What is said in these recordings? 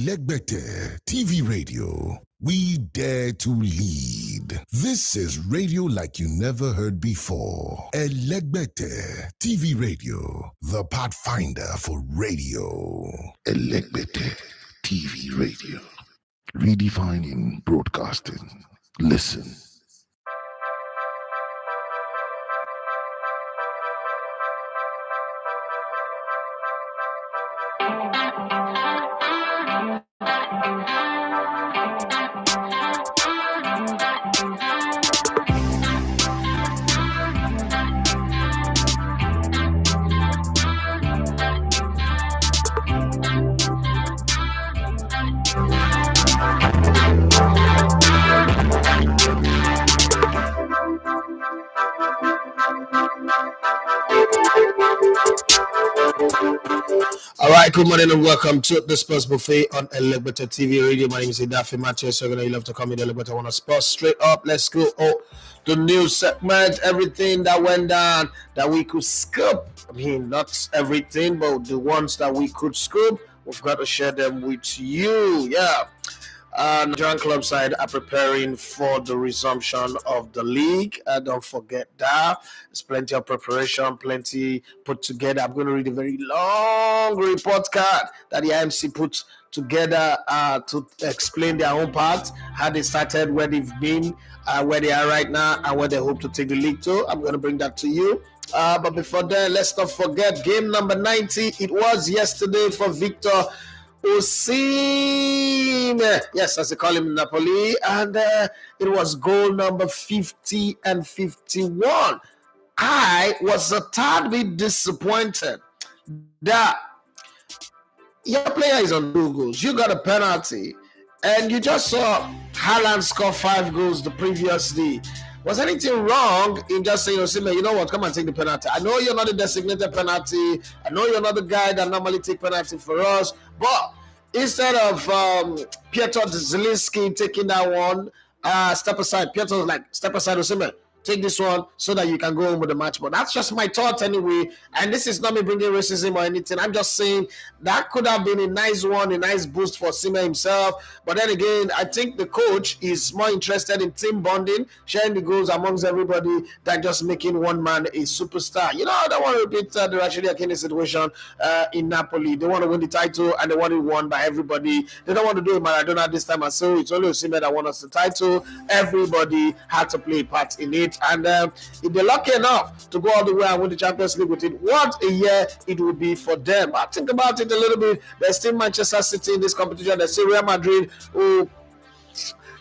Legbete TV Radio. We dare to lead. This is radio like you never heard before. Legbete TV Radio, the pathfinder for radio. Legbete TV Radio, redefining broadcasting. Listen. All right, good morning and welcome to the Sports Buffet on Legbete TV Radio. My name is Idafi Matthew. So you love to call me the Legbete One Sports. Straight up, let's go. The news segment, everything that went down that we could scoop. I mean, not everything, but the ones that we could scoop, we've got to share them with you. Yeah. Nigerian club side are preparing for the resumption of the league. Don't forget that. There's plenty of preparation, plenty put together. I'm going to read a very long report card that the IMC put together to explain their own part, how they started, where they've been, where they are right now, and where they hope to take the league to. I'm going to bring that to you. But before that, let's not forget game number 90. It was yesterday for Victor Osimhen, yes, as they call him in Napoli, and it was goal number 50 and 51. I was a tad bit disappointed that your player is on 2 goals. You got a penalty, and you just saw Haaland score 5 goals the previous day. Was anything wrong in just saying, Osimhen, you know what, come and take the penalty? I know you're not a designated penalty. I know you're not the guy that normally take penalty for us. But instead of Piotr Zielinski taking that one, step aside. Piotr was like, step aside, Osimhen. Take this one so that you can go home with the match. But that's just my thought anyway. And this is not me bringing racism or anything. I'm just saying that could have been a nice one, a nice boost for Osimhen himself. But then again, I think the coach is more interested in team bonding, sharing the goals amongst everybody, than just making one man a superstar. You know, I don't want to repeat the Rashidi Akini situation in Napoli. They want to win the title and they want it won by everybody. They don't want to do it Maradona this time. And so it's only Osimhen that won us the title. Everybody had to play a part in it. And if they're lucky enough to go all the way and win the Champions League with it, what a year it would be for them. But think about it a little bit. There's still Manchester City in this competition. There's still Real Madrid, who...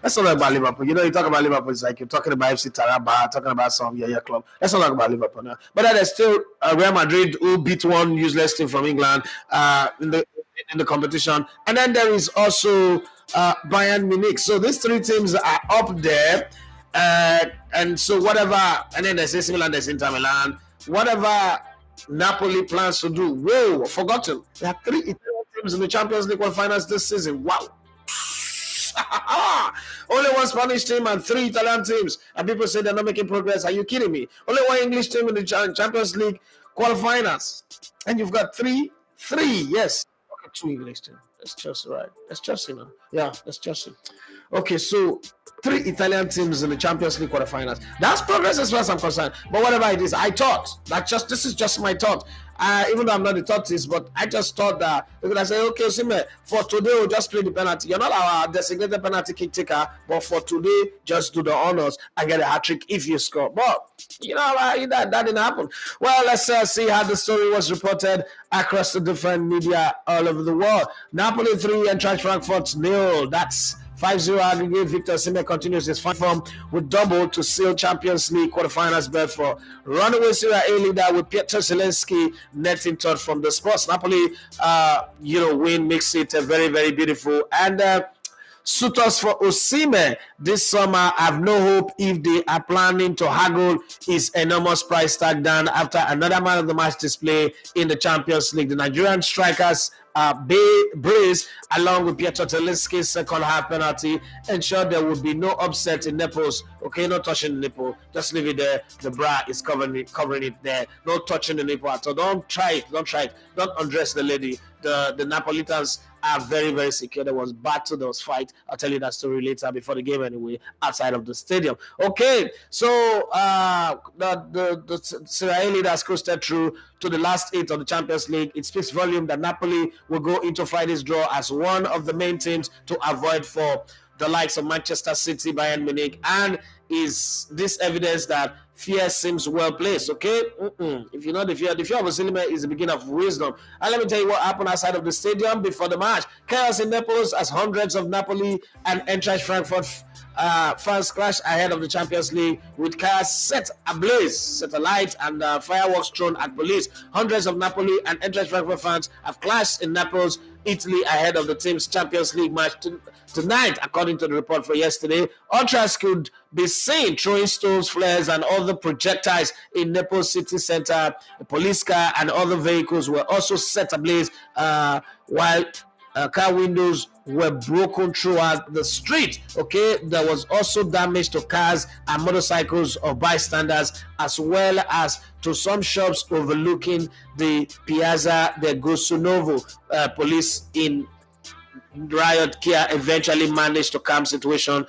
Let's not talk about Liverpool. You know, you talk about Liverpool, it's like you're talking about FC Taraba, talking about some club. Let's not talk about Liverpool now. But then there's still Real Madrid, who beat one useless team from England in the competition. And then there is also Bayern Munich. So these 3 teams are up there. And so whatever, and then there's AC Milan, there's Inter Milan, whatever Napoli plans to do, whoa, forgotten. There are 3 Italian teams in the Champions League finals this season. Wow. Only 1 Spanish team and 3 Italian teams, and people say they're not making progress. Are you kidding me? Only 1 English team in the Champions League qualifiners, and you've got 3, yes. Okay, 2 English teams. That's Chelsea, right? That's Chelsea now. Yeah, that's Chelsea. Okay, so 3 Italian teams in the Champions League quarterfinals. That's progress as far as I'm concerned. But whatever it is, I thought that this is just my thought. Even though I'm not the thoughts, but I just thought that because I say, okay, Osimhen, for today we'll just play the penalty. You're not our designated penalty kick taker, but for today, just do the honors and get a hat trick if you score. But you know that didn't happen. Well, let's see how the story was reported across the different media all over the world. Napoli 3 and Eintracht Frankfurt 0. That's 5-0 aggregate. Victor Osimhen continues his fine form with double to seal Champions League quarterfinals berth for runaway Serie A leader with Piotr Zielinski netting third from the Spurs. Napoli, win makes it very, very beautiful. And Suitors for Osimhen this summer have no hope if they are planning to haggle his enormous price tag down after another man of the match display in the Champions League. The Nigerian strikers brace, along with Piotr Zielinski's second half penalty, ensured there would be no upset in Naples. Okay, no touching the nipple. Just leave it there. The bra is covering it there. No touching the nipple at all. Don't try it. Don't undress the lady. the Napolitans are very, very secure. There was battle, there was fight. I'll tell you that story later before the game anyway, outside of the stadium. Okay, so the Serie A leaders coasted through to the last 8 of the Champions League. It speaks volume that Napoli will go into Friday's draw as one of the main teams to avoid for the likes of Manchester City, Bayern Munich, and is this evidence that fear seems well placed? Okay, if you know the fear of Osimhen is the beginning of wisdom. And let me tell you what happened outside of the stadium before the match. Chaos in Naples as hundreds of Napoli and Eintracht Frankfurt fans crash ahead of the Champions League with cars set alight, and fireworks thrown at police. Hundreds of Napoli and Eintracht Frankfurt fans have clashed in Naples, Italy, ahead of the team's Champions League match tonight, according to the report for yesterday. Ultras could be seen throwing stones, flares, and other projectiles in Naples city center. A police car and other vehicles were also set ablaze, while car windows were broken throughout the street. Okay, there was also damage to cars and motorcycles of bystanders, as well as to some shops overlooking the Piazza del Gossonovo. Police in riot gear eventually managed to calm situation,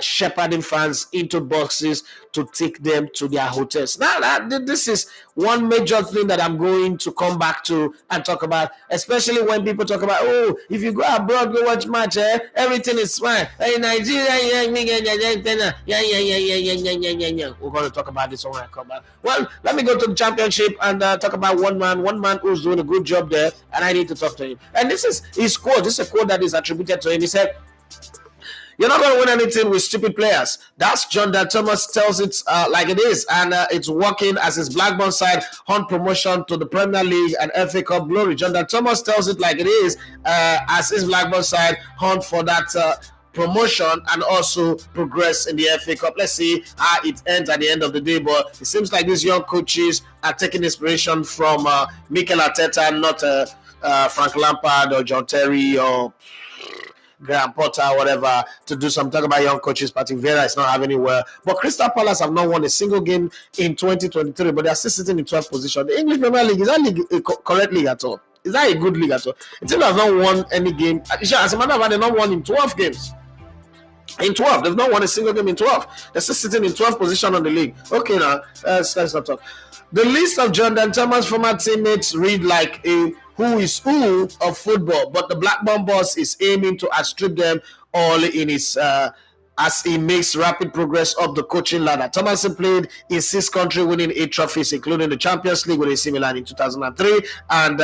shepherding fans into boxes to take them to their hotels. Now, this is one major thing that I'm going to come back to and talk about, especially when people talk about, oh, if you go abroad, go watch match, everything is fine. Hey, Nigeria, we're going to talk about this when I come back. Well, let me go to the championship and talk about one man who's doing a good job there, and I need to talk to him. And this is his quote. This is a quote that is attributed to him. He said, "You're not going to win anything with stupid players." That's John Del Thomas tells it like it is, and it's working as his Blackburn side hunt promotion to the Premier League and FA Cup glory. John Del Thomas tells it like it is, as his Blackburn side hunt for that promotion and also progress in the FA Cup. Let's see how it ends at the end of the day, but it seems like these young coaches are taking inspiration from Mikel Arteta, not Frank Lampard or John Terry or Graham Potter, whatever, to do some talk about young coaches. Patrick Vieira is not having anywhere. But Crystal Palace have not won a single game in 2023, but they are still sitting in 12th position. The English Premier League, is that league a correct league at all? Is that a good league at all? The team has not won any game. As a matter of fact, they've not won in 12 games. In 12, they've not won a single game in 12. They're still sitting in 12th position on the league. Okay, now, let's not talk. The list of John Dan Thomas' former teammates read like a who is who of football, but the Blackburn boss is aiming to outstrip them all in his as he makes rapid progress up the coaching ladder. Thomason played in 6 countries, winning 8 trophies, including the Champions League with AC Milan in 2003, and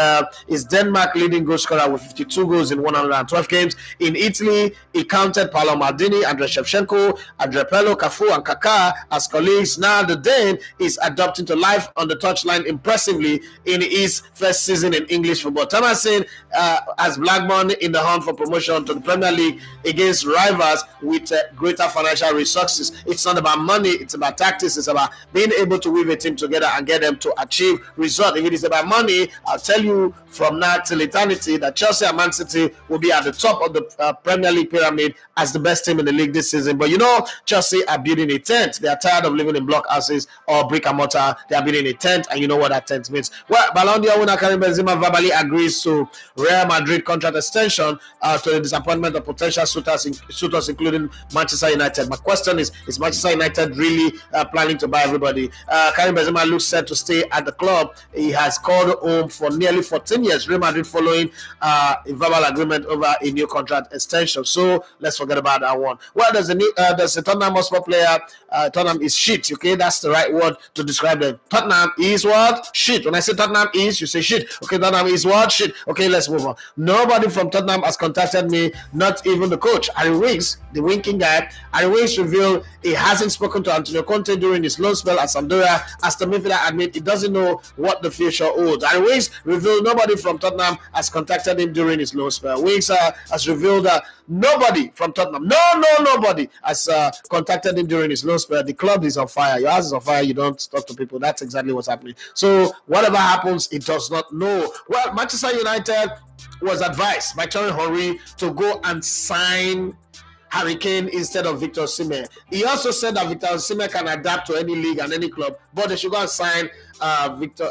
is Denmark leading goal scorer with 52 goals in 112 games. In Italy, he counted Paolo Maldini, Andrei Shevchenko, Andrea Pirlo, Cafu, and Kaká as colleagues. Now the Dane is adapting to life on the touchline impressively in his first season in English football. Thomason has Blackburn in the hunt for promotion to the Premier League against rivals with greater financial resources. It's not about money, it's about tactics, it's about being able to weave a team together and get them to achieve results. If it is about money, I'll tell you from now till eternity that Chelsea and Man City will be at the top of the Premier League pyramid as the best team in the league this season. But you know, Chelsea are building a tent. They are tired of living in block houses or brick and mortar. They are building a tent, and you know what that tent means. Well, Ballon d'Or winner Karim Benzema verbally agrees to Real Madrid contract extension to the disappointment of potential suitors including Manchester United. My question is Manchester United really planning to buy everybody? Karim Benzema looks set to stay at the club. He has called home for nearly 14 years. Real Madrid following a verbal agreement over a new contract extension. So let's forget about that one. Well, there's a Tottenham Hotspur player. Tottenham is shit. Okay, that's the right word to describe them. Tottenham is what? Shit. When I say Tottenham is, you say shit. Okay, Tottenham is what? Shit. Okay, let's move on. Nobody from Tottenham has contacted me, not even the coach. Harry Winks, the winking guy. Harry Winks revealed he hasn't spoken to Antonio Conte during his loan spell at Sampdoria, as the midfielder admit he doesn't know what the future holds. Harry Winks revealed nobody from Tottenham has contacted him during his loan spell. Winks has revealed that nobody from Tottenham, nobody has contacted him during his loan spell. The club is on fire. Your house is on fire. You don't talk to people. That's exactly what's happening. So whatever happens, it does not know. Well, Manchester United was advised by Thierry Henry to go and sign Harry Kane instead of Victor Osimhen. He also said that Victor Osimhen can adapt to any league and any club, but they should go and sign Victor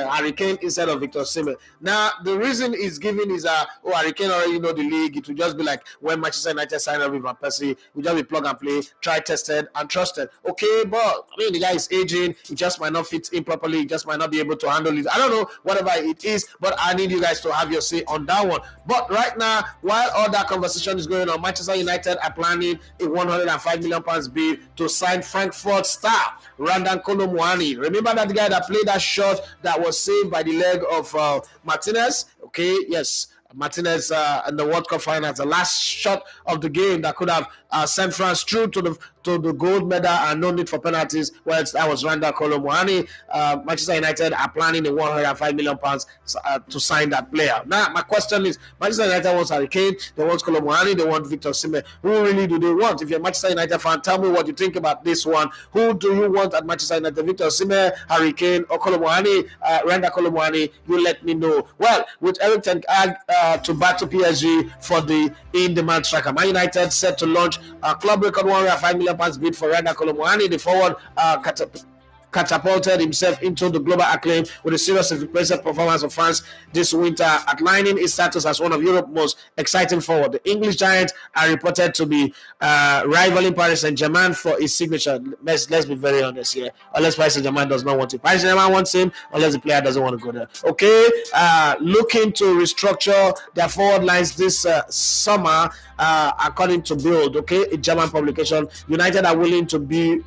Harry Kane instead of Victor Osimhen. Now the reason is given is Harry Kane already know the league. It will just be like when Manchester United signed up with Van Persie, we just be plug and play, try tested and trusted. Okay, but I mean the guy is aging. He just might not fit in properly. He just might not be able to handle it. I don't know, whatever it is, but I need you guys to have your say on that one. But right now, while all that conversation is going on, Manchester United are planning a £105 million bid to sign Frankfurt star Randan Kolo. Remember that guy that played that shot that was saved by the leg of Martinez? Okay, yes. Martinez in the World Cup finals, the last shot of the game that could have sent France through to the gold medal and no need for penalties. Well, that was Randa Kolo. Manchester United are planning a £105 million to sign that player. Now, my question is, Manchester United wants Harry Kane, they want Kolo, they want Victor Osimhen. Who really do they want? If you're a Manchester United fan, tell me what you think about this one. Who do you want at Manchester United? Victor Osimhen, Harry Kane, or Kolo Randa Kolo? You let me know. Well, with Eric Ten Hag to battle PSG for the in-demand striker, Man United set to launch a club record £105 million bid for Randa Kolo. The forward catapulted himself into the global acclaim with a serious impressive performance of France this winter, outlining his status as one of Europe's most exciting forward. The English Giants are reported to be rivaling Paris Saint-Germain for his signature. Let's be very honest here. Unless Paris Saint-Germain does not want it. Paris Saint-Germain wants him, unless the player doesn't want to go there. Okay, looking to restructure their forward lines this summer, according to Build, okay, a German publication. United are willing to bid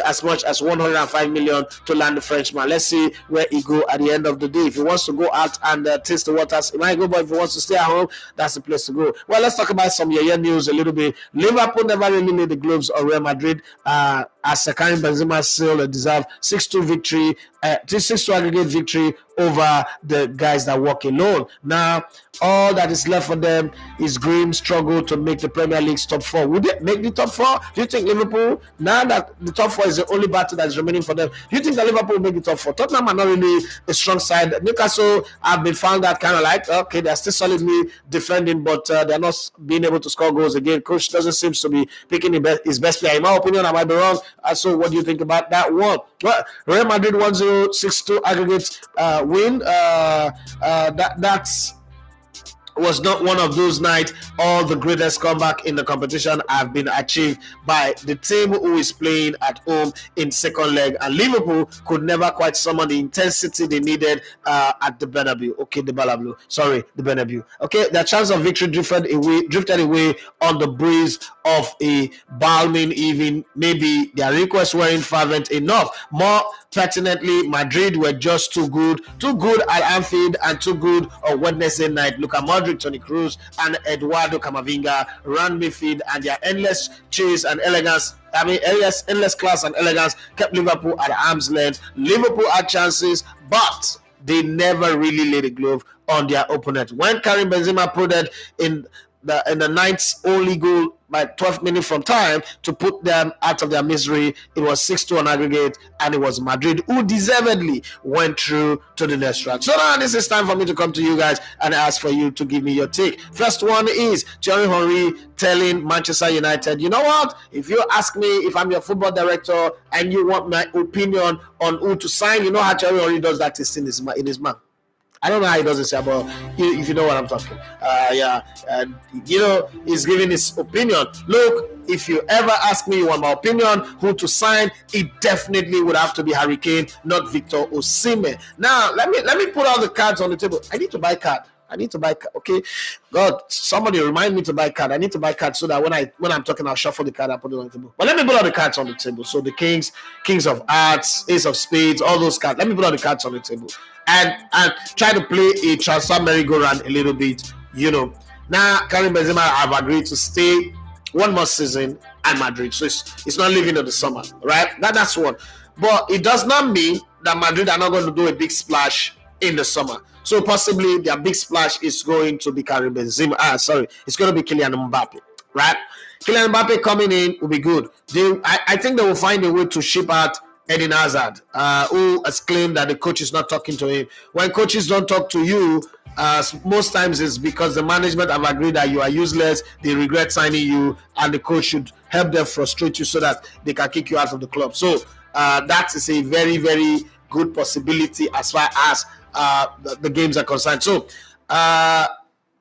as much as £105 million to land the Frenchman. Let's see where he go at the end of the day. If he wants to go out and taste the waters, he might go, but if he wants to stay at home, that's the place to go. Well, let's talk about some news a little bit. Liverpool never really laid the gloves on Real Madrid as Karim Benzema sealed a deserved 6-2 victory, 6-2 aggregate victory over the guys that walk alone. Now, all that is left for them is grim struggle to make the Premier League's top four. Would they make the top four? Do you think Liverpool, now that the top four is the only battle that is remaining for them, do you think that Liverpool will make the top four? Tottenham are not really a strong side. Newcastle have been found that kind of like, okay, they're still solidly defending, but they're not being able to score goals again. Coach doesn't seem to be picking his best player. In my opinion, I might be wrong. So what do you think about that one? Well, Real Madrid 1-0, 6-2 aggregate win. That's was not one of those nights. All the greatest comeback in the competition have been achieved by the team who is playing at home in second leg, and Liverpool could never quite summon the intensity they needed at the Bernabeu. The Bernabeu. Okay, their chance of victory drifted away on the breeze of a balmy evening. Maybe their requests weren't fervent enough. More pertinently, Madrid were just too good at Anfield and too good on Wednesday night. Look at Modric, Toni Kroos, and Eduardo Camavinga ran midfield, and their endless chase and elegance. Endless class and elegance kept Liverpool at arm's length. Liverpool had chances, but they never really laid a glove on their opponent. When Karim Benzema prodded in the night's only goal by 12 minutes from time to put them out of their misery, it was 6-2 on aggregate, and it was Madrid who deservedly went through to the next round. So now this is time for me to come to you guys and ask for you to give me your take. First one is Thierry Henry telling Manchester United, you know what, if you ask me if I'm your football director and you want my opinion on who to sign, you know how Thierry Henry does that in his mouth. I don't know how he does it, but if you know what I'm talking. He's giving his opinion. Look, if you ever ask me on my opinion who to sign, it definitely would have to be Harry Kane, not Victor Osimhen. Now, let me put all the cards on the table. I need to buy card. Okay, God, somebody remind me to buy card. I need to buy card so that when I'm talking, I'll shuffle the card and put it on the table. But let me put all the cards on the table. So the kings of hearts, ace of spades, all those cards. Let me put all the cards on the table and try to play a transfer merry-go-round a little bit. Now Karim Benzema have agreed to stay one more season at Madrid, so it's not leaving in the summer, right? That's one. But it does not mean that Madrid are not going to do a big splash in the summer. So possibly their big splash is going to be Karim Benzema. It's going to be Kylian Mbappe, right? Kylian Mbappe coming in will be good. I think they will find a way to ship out Eden Hazard, who has claimed that the coach is not talking to him. When coaches don't talk to you, most times it's because the management have agreed that you are useless, they regret signing you, and the coach should help them frustrate you so that they can kick you out of the club. So that is a very, very good possibility as far as the games are concerned.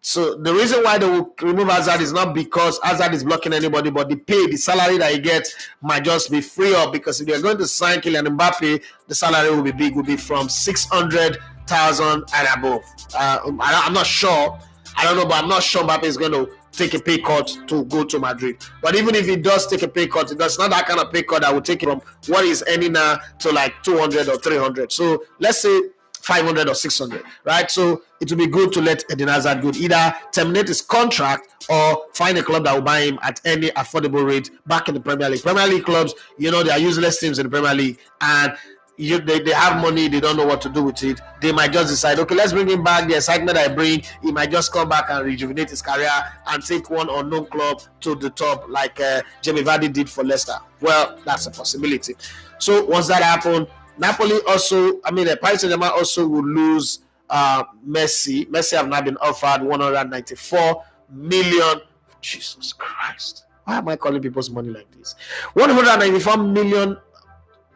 So the reason why they will remove Hazard is not because Hazard is blocking anybody, but the salary that he gets might just be free up, because if they're going to sign Kylian Mbappe, the salary will be big, will be from 600,000 and above. I'm not sure. I don't know, but I'm not sure Mbappe is going to take a pay cut to go to Madrid. But even if he does take a pay cut, it's not that kind of pay cut that will take him from what he's earning now to like 200 or 300. So let's say 500 or 600, right? So it will be good to let Eden Hazard go. Either terminate his contract or find a club that will buy him at any affordable rate back in the Premier League. Premier League clubs, they are useless teams in the Premier League, and they have money, they don't know what to do with it. They might just decide, okay, let's bring him back. The excitement I bring, he might just come back and rejuvenate his career and take one unknown club to the top, like Jamie Vardy did for Leicester. Well, that's a possibility. So once that happens, Napoli also, Paris Saint-Germain also will lose Messi. Messi have now been offered 194 million. Jesus Christ. Why am I calling people's money like this? 194 million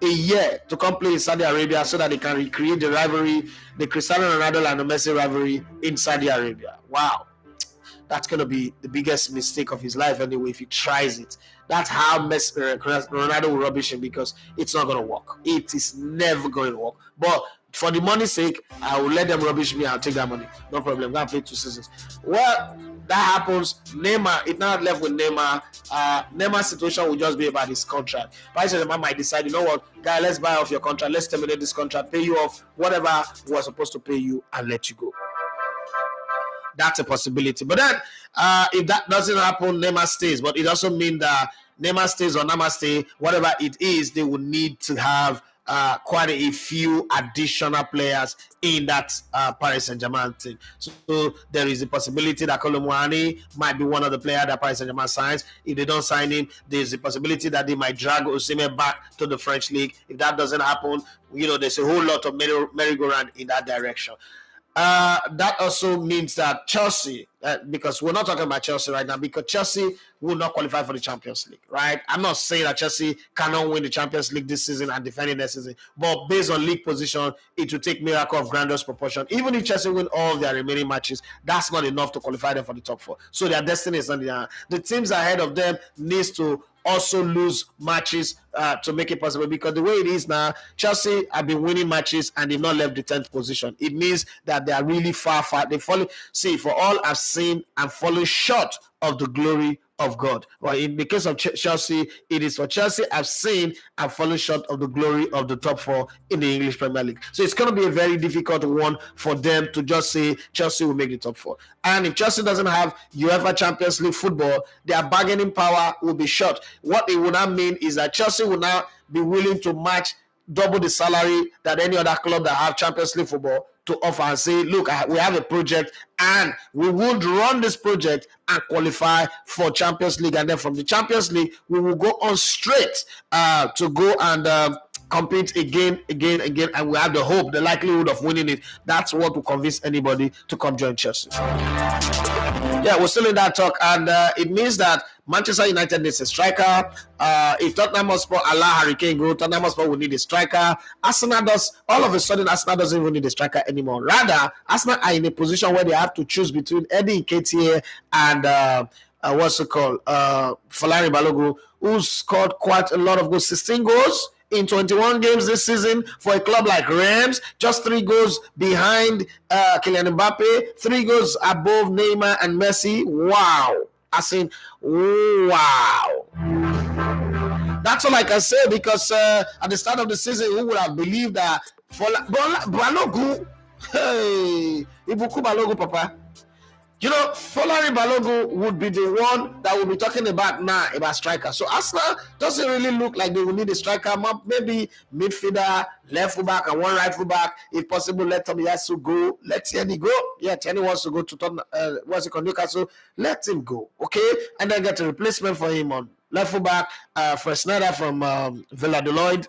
a year to come play in Saudi Arabia so that they can recreate the rivalry, the Cristiano Ronaldo and the Messi rivalry in Saudi Arabia. Wow. That's going to be the biggest mistake of his life anyway if he tries it. That's how Ronaldo will rubbish him, because it's not going to work. It is never going to work. But for the money's sake, I will let them rubbish me. I'll take that money. No problem. I'm going to play 2 seasons. Well, that happens. Neymar, it's not left with Neymar. Neymar's situation will just be about his contract. Paris Saint-Germain might decide, you know what, guy, let's buy off your contract. Let's terminate this contract, pay you off whatever we're supposed to pay you, and let you go. That's a possibility. But then, if that doesn't happen, Neymar stays. But it also means that Neymar stays or Neymar stay, whatever it is, they will need to have quite a few additional players in that Paris Saint-Germain team. So there is a possibility that Kolo Muani might be one of the players that Paris Saint-Germain signs. If they don't sign him, there's a possibility that they might drag Osimhen back to the French league. If that doesn't happen, there's a whole lot of merry-go-round in that direction. That also means that Chelsea, because we're not talking about Chelsea right now, because Chelsea will not qualify for the Champions League, right? I'm not saying that Chelsea cannot win the Champions League this season and defend it next season, but based on league position, it will take miracle of grandiose proportion. Even if Chelsea win all of their remaining matches, that's not enough to qualify them for the top 4. So their destiny is on the teams ahead of them needs to also lose matches to make it possible, because the way it is now, Chelsea have been winning matches and they've not left the 10th position. It means that they are really far. They follow. See, for all I've seen and fallen short of the glory of God. Well, in the case of Chelsea, it is for Chelsea I've seen and fallen short of the glory of the top 4 in the English Premier League. So it's going to be a very difficult one for them to just say Chelsea will make the top 4. And if Chelsea doesn't have UEFA Champions League football, their bargaining power will be short. What it will now mean is that Chelsea will now be willing to match double the salary that any other club that have Champions League football to offer, and say, look, we have a project and we would run this project and qualify for Champions League, and then from the Champions League we will go on straight to go and compete again, and we have the hope, the likelihood of winning it. That's what will convince anybody to come join Chelsea. Yeah, we're still in that talk, and it means that Manchester United needs a striker. If Tottenham Hotspur allow Harry Kane go, Tottenham Hotspur will need a striker. Arsenal doesn't even need a striker anymore. Rather, Arsenal are in a position where they have to choose between Eddie Nketiah and Folarin Balogun, who scored quite a lot of goals, 16 goals in 21 games this season for a club like Rams, just 3 goals behind Kylian Mbappe, 3 goals above Neymar and Messi. Wow. Wow. That's all I can say, because at the start of the season, who would have believed that Balogun, hey, Ibuku Balogun, Papa. Folarin Balogun would be the one that we'll be talking about now, about striker. So Arsenal doesn't really look like they will need a striker. Maybe midfielder, left fullback, and one right fullback. If possible, let Tomiyasu go. Let Tierney go. Yeah, Tierney wants to go to Newcastle. Let him go, okay? And then get a replacement for him on left fullback, Fresneda from Valladolid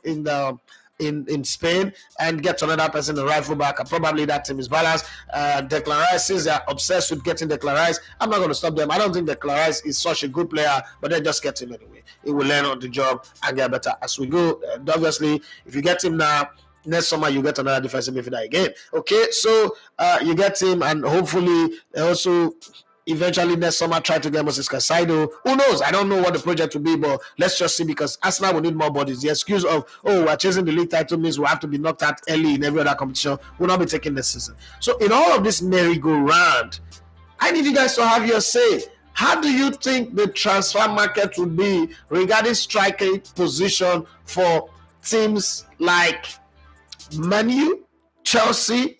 in Spain, and get another person, the right fullback, and probably that team is balanced. Declan Rice, since they're obsessed with getting Declan Rice, I'm not going to stop them. I don't think Declan Rice is such a good player, but then just get him anyway. He will learn on the job and get better as we go. And obviously, if you get him now, next summer you get another defensive midfielder again. Okay, so you get him, and hopefully also eventually next summer try to get Moses Casado. Who knows? I don't know what the project will be, but let's just see, because Arsenal will need more bodies. The excuse of, we're chasing the league title means we'll have to be knocked out early in every other competition will not be taken this season. So in all of this merry-go-round, I need you guys to have your say. How do you think the transfer market would be regarding striker position for teams like Man U, Chelsea,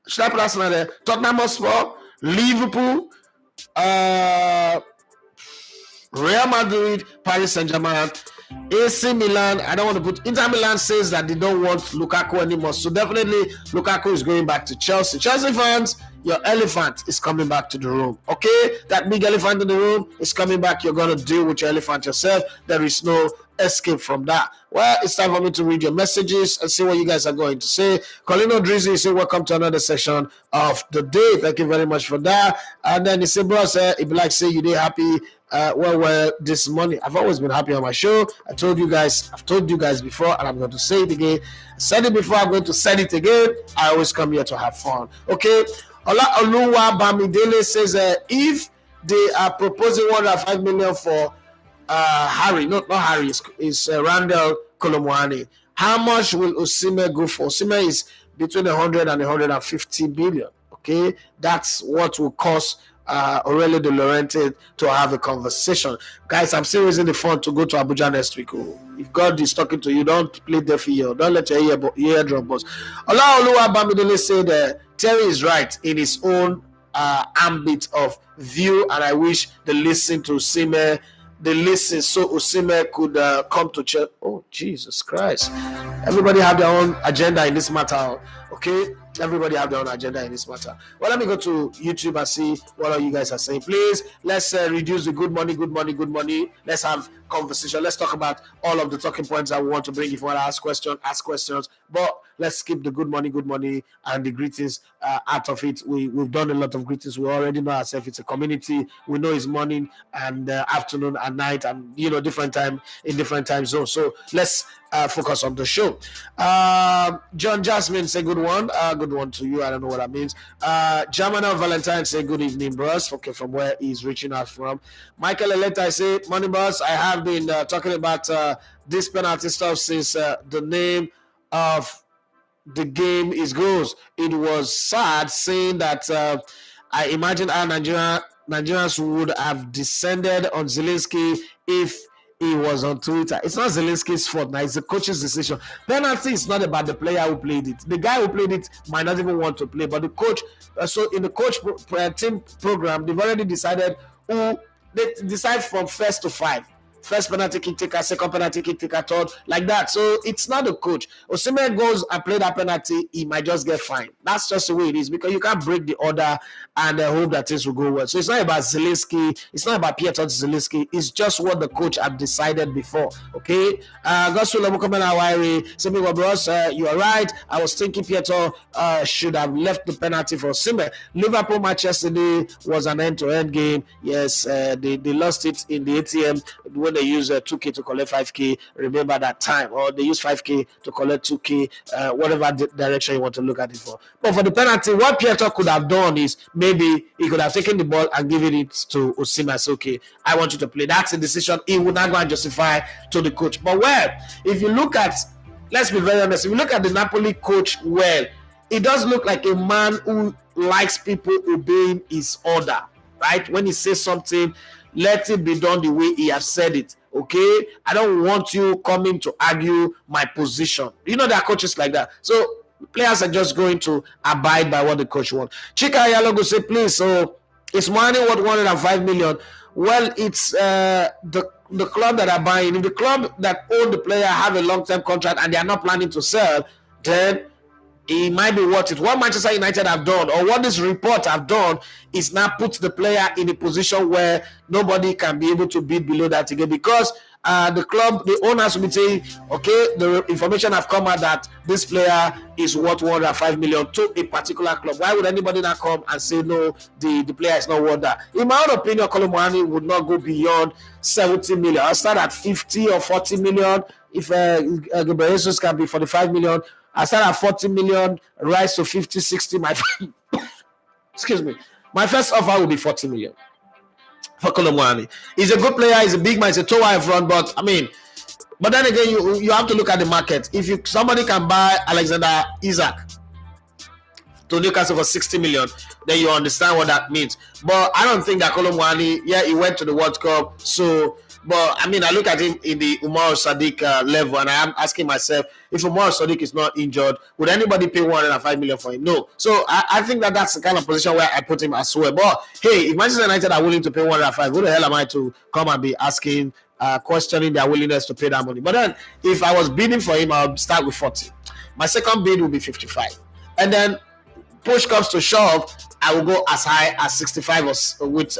should I put Arsenal there? Tottenham Hotspur, Liverpool, Real Madrid, Paris Saint-Germain, AC Milan. I don't want to put Inter Milan says that they don't want Lukaku anymore. So definitely Lukaku is going back to Chelsea. Chelsea fans, your elephant is coming back to the room. Okay? That big elephant in the room is coming back. You're going to deal with your elephant yourself. There is no escape from that. Well, it's time for me to read your messages and see what you guys are going to say. Colino Drizzy, you say, welcome to another session of the day. Thank you very much for that. And then he said, bro, if you like, say you did happy. Well, this morning, I've always been happy on my show. I've told you guys before, and I'm going to say it again. I said it before, I'm going to say it again. I always come here to have fun. Okay? Ola Oluwa Bamidele says, if they are proposing 105 million for Harry, not Harry, it's Randall Kolomwani. How much will Osimhen go for? Osimhen is between 100 and 150 billion. Okay, that's what will cost Aurelio De Laurentiis to have a conversation. Guys, I'm still raising the fund to go to Abuja next week. If God is talking to you, don't play deaf ear. Don't let your eardrum bust. Olaoluwa Bamidele said Terry is right in his own ambit of view, and I wish they listen to Osimhen. They listen so Osimhen could come to church. Oh, Jesus Christ. Everybody have their own agenda in this matter. Okay? Everybody have their own agenda in this matter. Well, let me go to YouTube and see what all you guys are saying. Please, let's reduce the good money. Let's have conversation. Let's talk about all of the talking points that we want to bring. If you want to ask questions. But let's skip the good money and the greetings out of it. We've done a lot of greetings. We already know ourselves. It's a community. We know it's morning and afternoon and night and, different time in different time zones. So let's focus on the show. John Jasmine say good one. Good one to you. I don't know what that means. Jamana Valentine say good evening, bros. Okay, from where he's reaching out from. Michael Eleta say, morning, boss. I have been talking about this penalty stuff since the name of the game is goals. It was sad saying that I imagine our Nigerians would have descended on Zielinski if he was on Twitter. It's not Zielinski's fault now, it's the coach's decision. Penalty is not about the player who played it. The guy who played it might not even want to play, but the coach, so in the coach team program, they've already decided who they decide from first to five. First penalty kick taker, second penalty kick taker, third, like that. So it's not the coach. Osimhen goes and play that penalty, he might just get fined. That's just the way it is, because you can't break the order and hope that things will go well. So it's not about Zielinski, it's not about Piotr Zielinski, it's just what the coach had decided before. Okay? Gospel Awairi, say, bros, you are right. I was thinking Piotr should have left the penalty for Osimhen. Liverpool match yesterday was an end-to-end game. Yes, they lost it in the ATM when they use 2K to collect 5K. Remember that time, or they use 5K to collect 2K, whatever direction you want to look at it for. But for the penalty, what Piotr could have done is maybe he could have taken the ball and given it to Osimhen. So, okay, I want you to play. That's a decision he would not go and justify to the coach. But if you look at, let's be very honest, if you look at the Napoli coach, it does look like a man who likes people obeying his order, right? When he says something, let it be done the way he has said it. Okay, I don't want you coming to argue my position. There are coaches like that. So players are just going to abide by what the coach wants. Chika Yalogo say, please. So is money worth 105 million? Well, it's the club that are buying. If the club that own the player have a long-term contract and they are not planning to sell, then it might be worth it. What Manchester United have done, or what this report have done, is now put the player in a position where nobody can be able to bid below that again, because the club, the owners will be saying, okay, the information have come out that this player is worth 105 million to a particular club. Why would anybody not come and say no, the player is not worth that? In my own opinion, Colomboani would not go beyond 70 million. I'll start at 50 or 40 million. If Gabriel Jesus can be 45 million, I start at 40 million, rise to 50, 60. Excuse me. My first offer will be 40 million for Colomboani. He's a good player. He's a big man. He's a toe wide front. But I mean, but then again, you have to look at the market. If somebody can buy Alexander-Arnold to Newcastle for 60 million, then you understand what that means. But I don't think that Colomboani, he went to the World Cup. So, but I mean, I look at him in the Umar Sadiq level, and I am asking myself, if Umar Sadiq is not injured, would anybody pay 105 million for him? No. So I think that that's the kind of position where I put him as well. But hey, if Manchester United are willing to pay 105, who the hell am I to come and be asking, questioning their willingness to pay that money? But then, if I was bidding for him, I would start with 40. My second bid will be 55, and then push comes to shove, I will go as high as 65 or with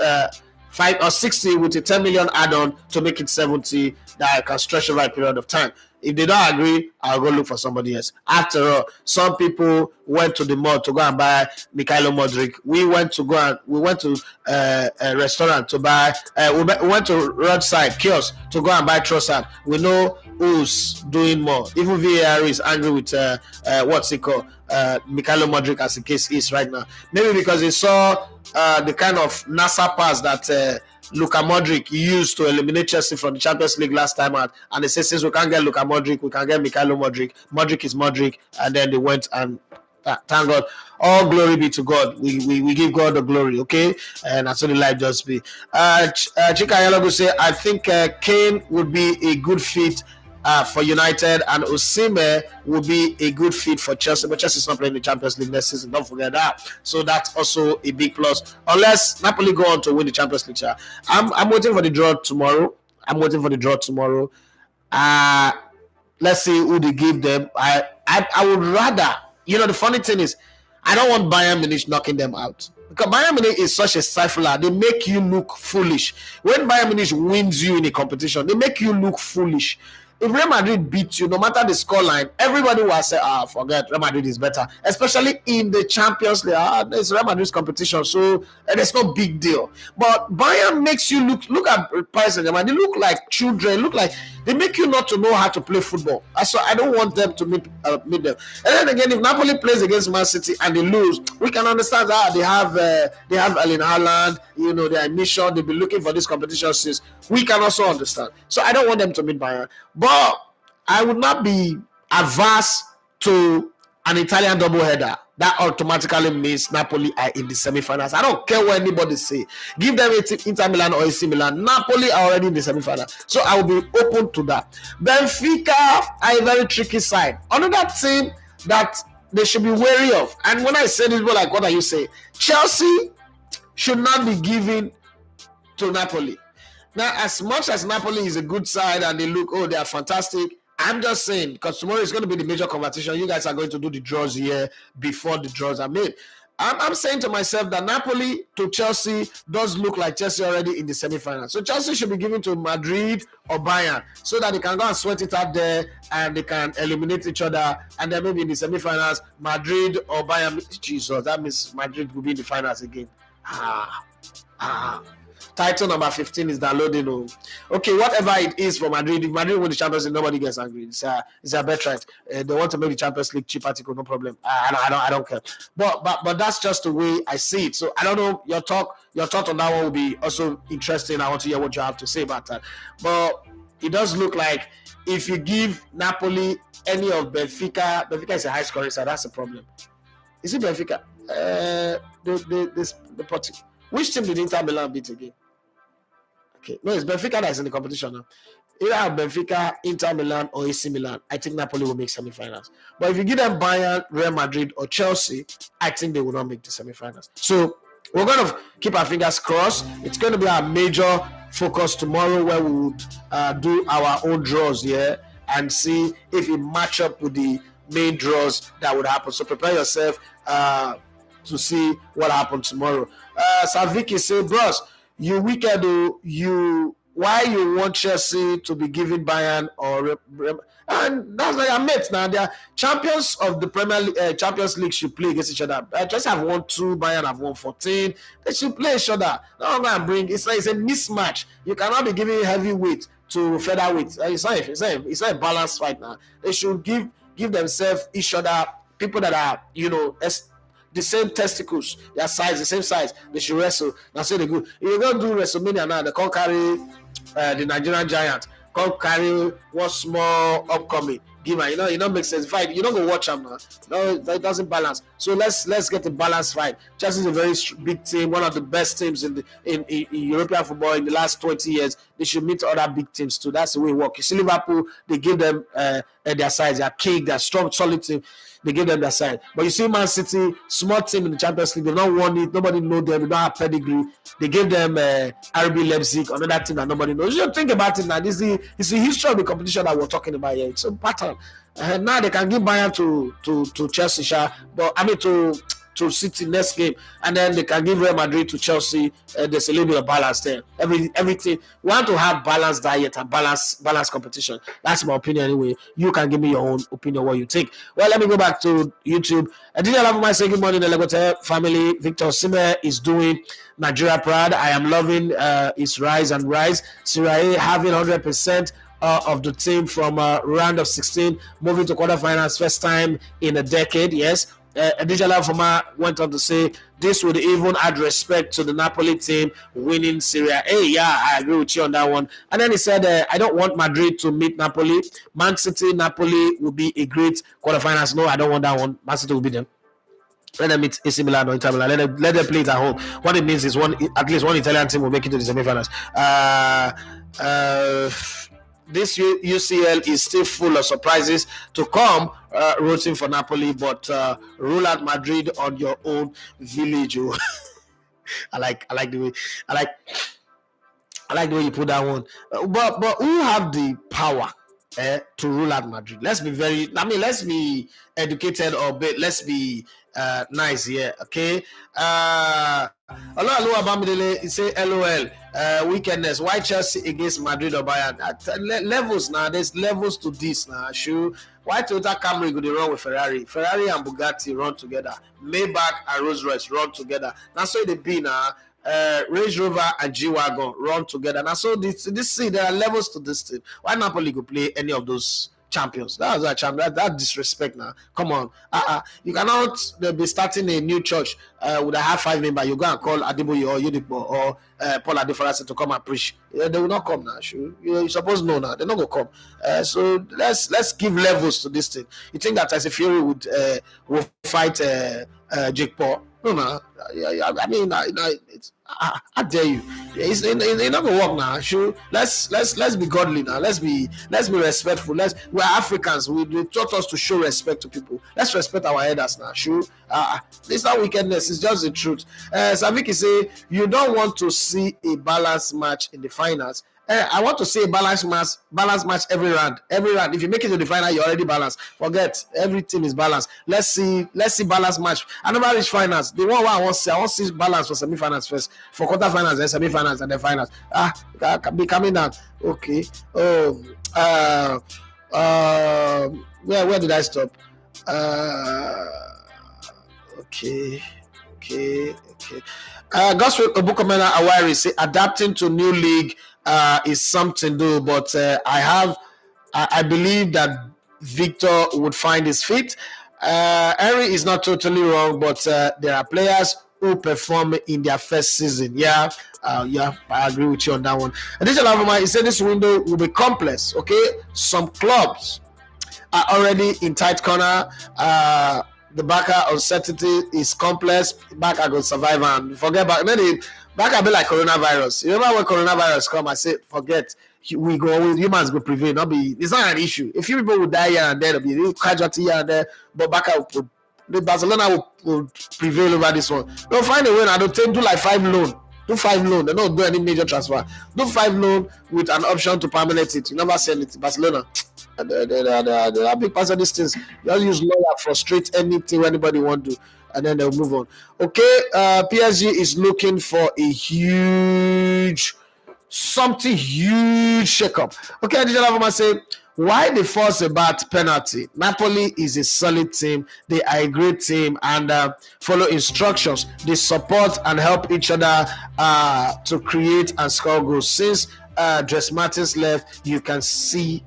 5 or 60 with a 10 million add-on to make it 70 that I can stretch over a period of time. If they don't agree, I'll go look for somebody else. After all, some people went to the mall to go and buy Mikhailo Modric. We went to a restaurant to buy. We went to roadside kiosk to go and buy Trossard. We know who's doing more. Even VAR is angry with what's it called, Mikhailo Modric, as the case is right now. Maybe because they saw the kind of NASA pass that Luka Modric used to eliminate Chelsea from the Champions League last time out, and they said, since we can't get Luka Modric, we can get Mikhailo Modric. Modric is Modric, and then they went and thank God. All glory be to God. We give God the glory, okay? And that's what the life just be. Chika Yalago say, I think Kane would be a good fit for United, and Osimhen will be a good fit for Chelsea, but Chelsea is not playing the Champions League next season. Don't forget that. So that's also a big plus. Unless Napoli go on to win the Champions League. I'm waiting for the draw tomorrow. Let's see who they give them. I would rather, the funny thing is, I don't want Bayern Munich knocking them out. Because Bayern Munich is such a stifler. They make you look foolish. When Bayern Munich wins you in a competition, they make you look foolish. If Real Madrid beats you, no matter the scoreline, everybody will say, forget, Real Madrid is better. Especially in the Champions League. It's Real Madrid's competition, so there's no big deal. But Bayern makes you look at Paris Saint-Germain. They look like children. They make you not to know how to play football. So I don't want them to meet them. And then again, if Napoli plays against Man City and they lose, we can understand that they have Erling Haaland, their mission. They've been looking for this competition since. We can also understand. So I don't want them to meet Bayern. But I would not be averse to an Italian doubleheader. That automatically means Napoli are in the semi-finals. I don't care what anybody say. Give them Inter Milan or AC Milan. Napoli are already in the semi-finals. So I will be open to that. Benfica are a very tricky side. Another team that they should be wary of. And when I say this, people like, what are you saying? Chelsea should not be given to Napoli. Now, as much as Napoli is a good side and they look, they are fantastic, I'm just saying, because tomorrow is going to be the major competition. You guys are going to do the draws here before the draws are made. I'm saying to myself that Napoli to Chelsea does look like Chelsea already in the semi-finals. So Chelsea should be given to Madrid or Bayern so that they can go and sweat it out there and they can eliminate each other. And then maybe in the semi-finals, Madrid or Bayern. Jesus, that means Madrid will be in the finals again. Title number 15 is downloading. Okay, whatever it is for Madrid. If Madrid win the Champions League, nobody gets angry. It's a birthright. They want to make the Champions League cheap article, no problem. I don't care. But that's just the way I see it. So I don't know. Your thought on that one will be also interesting. I want to hear what you have to say about that. But it does look like if you give Napoli any of Benfica is a high scoring side. That's a problem. Is it Benfica? The party. Which team did Inter Milan beat again? Okay, no, it's Benfica that is in the competition now. Either Benfica, Inter Milan, or AC Milan, I think Napoli will make semi-finals. But if you give them Bayern, Real Madrid, or Chelsea, I think they will not make the semi-finals. So we're going to keep our fingers crossed. It's going to be our major focus tomorrow, where we would do our own draws here and see if it match up with the main draws that would happen. So prepare yourself to see what happens tomorrow. Saviki say, bros, you wicked, why you want Chelsea to be giving Bayern and that's like a mate now. They are champions of the Champions League should play against each other. Chelsea have won 2, Bayern have won 14. They should play each other. No one bring it's a mismatch. You cannot be giving heavyweight to featherweight. It's not a balanced fight now. They should give themselves each other people that are the same testicles, their size, the same size. They should wrestle. That's what they go. If you don't do WrestleMania now, they can't carry the Nigerian giant. Can't carry one small upcoming. Give her, you know, makes sense. Fight, you don't go watch them now. No, that doesn't balance. So let's get a balanced fight. Chelsea is a very big team, one of the best teams in European football in the last 20 years. They should meet other big teams too. That's the way it works. You see Liverpool, they give them their size, their cake, their strong, solid team. They give them their side. But you see Man City, small team in the Champions League, they don't want it. Nobody know them. They don't have pedigree. They gave them RB Leipzig, another team that nobody knows. You should think about it now. It's the history of the competition that we're talking about here. It's a pattern. Now they can give Bayern to Chelsea, but I mean to City next game, and then they can give Real Madrid to Chelsea. There's a little bit of balance there. Everything we want to have balanced diet and balanced competition. That's my opinion anyway. You can give me your own opinion, what you think. Well, let me go back to YouTube. I did love my second morning. The Legote family. Victor Osimhen is doing Nigeria proud. I am loving his rise. Serie A having 100%. Of the team from round of 16 moving to quarterfinals, first time in a decade. Yes. Adijala Fama went on to say this would even add respect to the Napoli team winning Serie A. Yeah, I agree with you on that one. And then he said, I don't want Madrid to meet Napoli. Man City, Napoli will be a great quarterfinals. No, I don't want that one. Man City will be them. Let them meet AC Milan or Inter Milan. Let them play it at home. What it means is at least one Italian team will make it to the semifinals. This UCL is still full of surprises to come, rooting for Napoli, but rule out Madrid on your own village. I like the way you put that one. But who have the power to rule out Madrid? Let's be educated or let's be nice here, okay? Hello, Abamidele. He say LOL. Wickedness. Why Chelsea against Madrid or Bayern? Levels now. There's levels to this now. Sure. Why Toyota Camry go they run with Ferrari? Ferrari and Bugatti run together. Maybach and Rolls Royce run together. That's why they be now. Range Rover and G-Wagon run together. Now so this see there are levels to this thing. Why Napoli go play any of those champions? That was a champion. That disrespect now. Come on. You cannot be starting a new church with a half 5 member. You go and call Adeboye or Yudikbo or Paul Adefarasi to come and preach. They will not come now. You're supposed to know now. They're not going to come. So let's give levels to this thing. You think that Tyson Fury will fight Jake Paul? No. I mean, it's, I dare you. It's not gonna work now. Sure. Let's be godly now. Let's be respectful. We're Africans. They taught us to show respect to people. Let's respect our elders now. Sure. It's not wickedness. It's just the truth. Saviki say you don't want to see a balanced match in the finals. I want to see a balanced match every round. If you make it to the final, you're already balanced. Forget everything is balanced. Let's see balanced match. I never reach finals. The one I want to see balance for semi-finals first, for quarterfinals, then semi-finals, and then finals. Be coming down. Okay. Where did I stop? Okay. Gospel Obukomena Awari say adapting to new league is something to do, but I believe that Victor would find his feet. Henry is not totally wrong, but there are players who perform in their first season. Yeah, I agree with you on that one. Additional, he said this window will be complex. Okay, some clubs are already in tight corner. The Barca uncertainty is complex. Barca go survive and forget about it. Barca be like coronavirus. You remember when coronavirus come? I said, forget. We go always humans will prevail. It's not an issue. A few people will die here and there. There'll be casualty here and there. But Barcelona will prevail over this one. They'll find a way now. They'll do like 5 loan. Do 5 loan. They don't do any major transfer. Do 5 loan with an option to permanent it. You never sell it. Barcelona. They are big parts of these things. You just use lawyer, frustrate anything anybody want to, and then they'll move on. Okay, PSG is looking for a something huge shake-up. Okay, I say, why they force about penalty? Napoli is a solid team. They are a great team and follow instructions. They support and help each other to create and score goals. Since Dres Martins left, you can see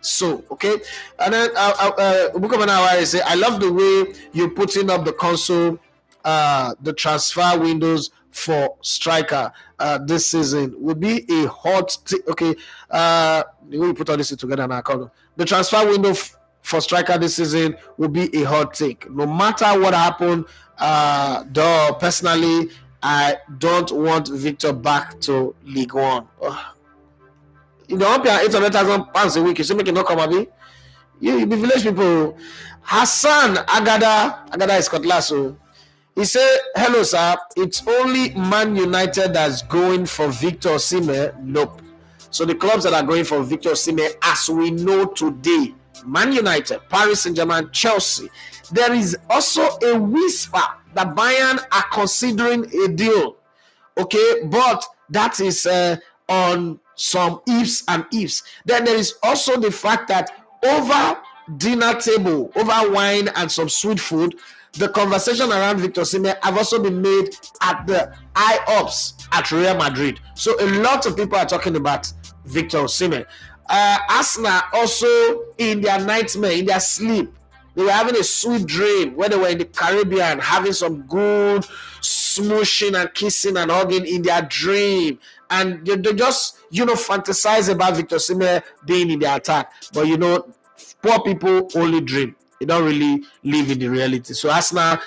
so. Okay, and then I say, I love the way you're putting up the console, the transfer windows for striker this season will be a hot okay. The way you put all this together now, the transfer window for striker this season will be a hot take. No matter what happened, though personally, I don't want Victor back to League One. You don't pay 800,000 pounds a week. You still make it not come abi? You be village people. Hassan Agada is cutlass. So he said, hello, sir. It's only Man United that's going for Victor Osimhen. Nope. So the clubs that are going for Victor Osimhen, as we know today, Man United, Paris Saint-Germain, Chelsea. There is also a whisper that Bayern are considering a deal. Okay, but that is on some ifs and ifs. Then there is also the fact that over dinner table, over wine and some sweet food, the conversation around Victor Osimhen have also been made at the high-ups at Real Madrid. So a lot of people are talking about Victor Osimhen. Arsenal also in their nightmare, in their sleep, they were having a sweet dream when they were in the Caribbean, having some good smooshing and kissing and hugging in their dream. And they just, fantasize about Victor Osimhen being in the attack. But, poor people only dream. They don't really live in the reality. So Arsenal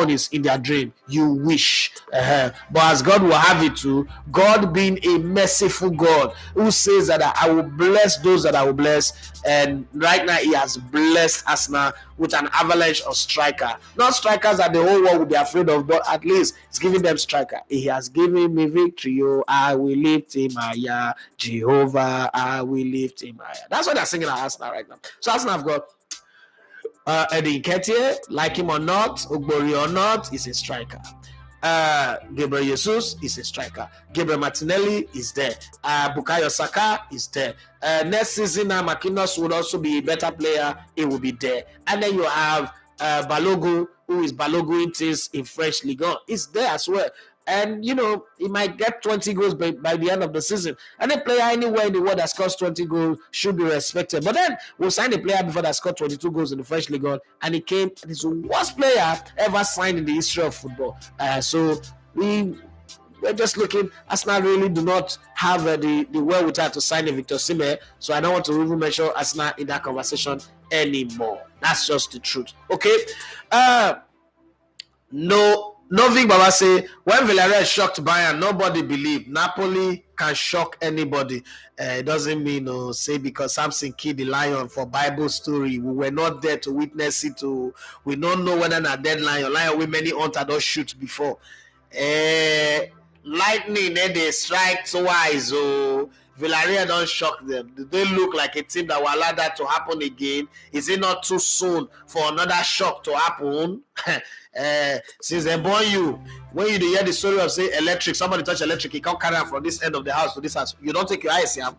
is in their dream. You wish. But as God will have it to, God being a merciful God who says that I will bless those that I will bless. And right now he has blessed Arsenal with an avalanche of striker. Not strikers that the whole world would be afraid of, but at least it's giving them striker. He has given me victory. Oh, I will lift him higher. Jehovah, I will lift him higher. That's what they're singing at Arsenal right now. So Arsenal have got Eddie Nketiah, like him or not, Ogbori or not, is a striker. Gabriel Jesus is a striker. Gabriel Martinelli is there. Bukayo Saka is there. Next season, Marquinhos would also be a better player. He will be there. And then you have Balogun, who is Balogun things in French Ligue 1. He's there as well. And, he might get 20 goals by the end of the season. Any player anywhere in the world that scores 20 goals should be respected. But then we'll sign a player before that scored 22 goals in the French League 1. And he came, and he's the worst player ever signed in the history of football. So we're just looking. Arsenal really do not have the wherewithal to sign a Victor Osimhen. So I don't want to even mention Arsenal in that conversation anymore. That's just the truth. Okay? Novik Baba say, when Villarreal shocked Bayern, nobody believed. Napoli can shock anybody. It doesn't mean, say because Samson killed the lion for Bible story. We were not there to witness it. We don't know whether a dead lion with many hunter don't shoot before. Lightning, they strike twice. Villarreal don't shock them. Do they look like a team that will allow that to happen again? Is it not too soon for another shock to happen? Since they born you, when you hear the story of say electric, somebody touch electric, he can't carry it from this end of the house to this house. You don't take your eyes, yeah.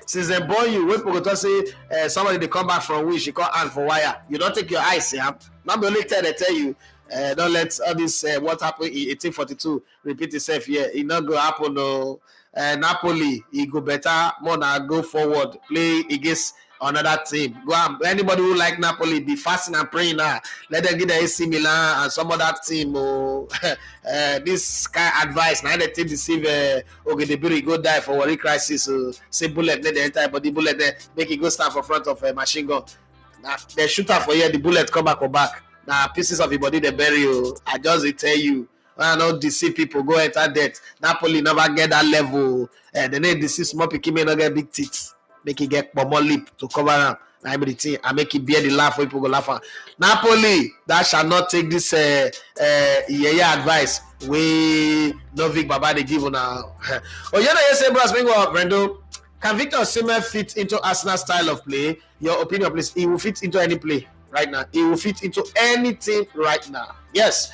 Since they born you, when people say somebody they come back from wish, you can't hand for wire. You don't take your eyes, yeah. Not the only time they tell you, don't let all this what happened in 1842 repeat itself here. It not go happen. No. Napoli, he go better, more than go forward, play against another team. Go on. Anybody who like Napoli, be fasting and praying now. Let them get the AC Milan and some other team. This kind of advice. Now they take deceive. The bury go die for worry crisis. Say bullet, let the entire body bullet there. Make it go stand for front of a machine gun. Now they shoot up for here. The bullet come back or back. Now pieces of your body they bury you. I just tell you. I don't deceive people, go enter debt. Napoli never get that level. They need deceive small people, may not get big teeth. Make it get more lip to cover up. I be the thing. I make it bear the laugh when people go laugh. Napoli, that shall not take this advice. We no Vic Baba they give now. Oh, you know, you say, bros, Brendo, can Victor Osimhen fit into Arsenal style of play? Your opinion, please. He will fit into any play right now. He will fit into anything right now. Yes.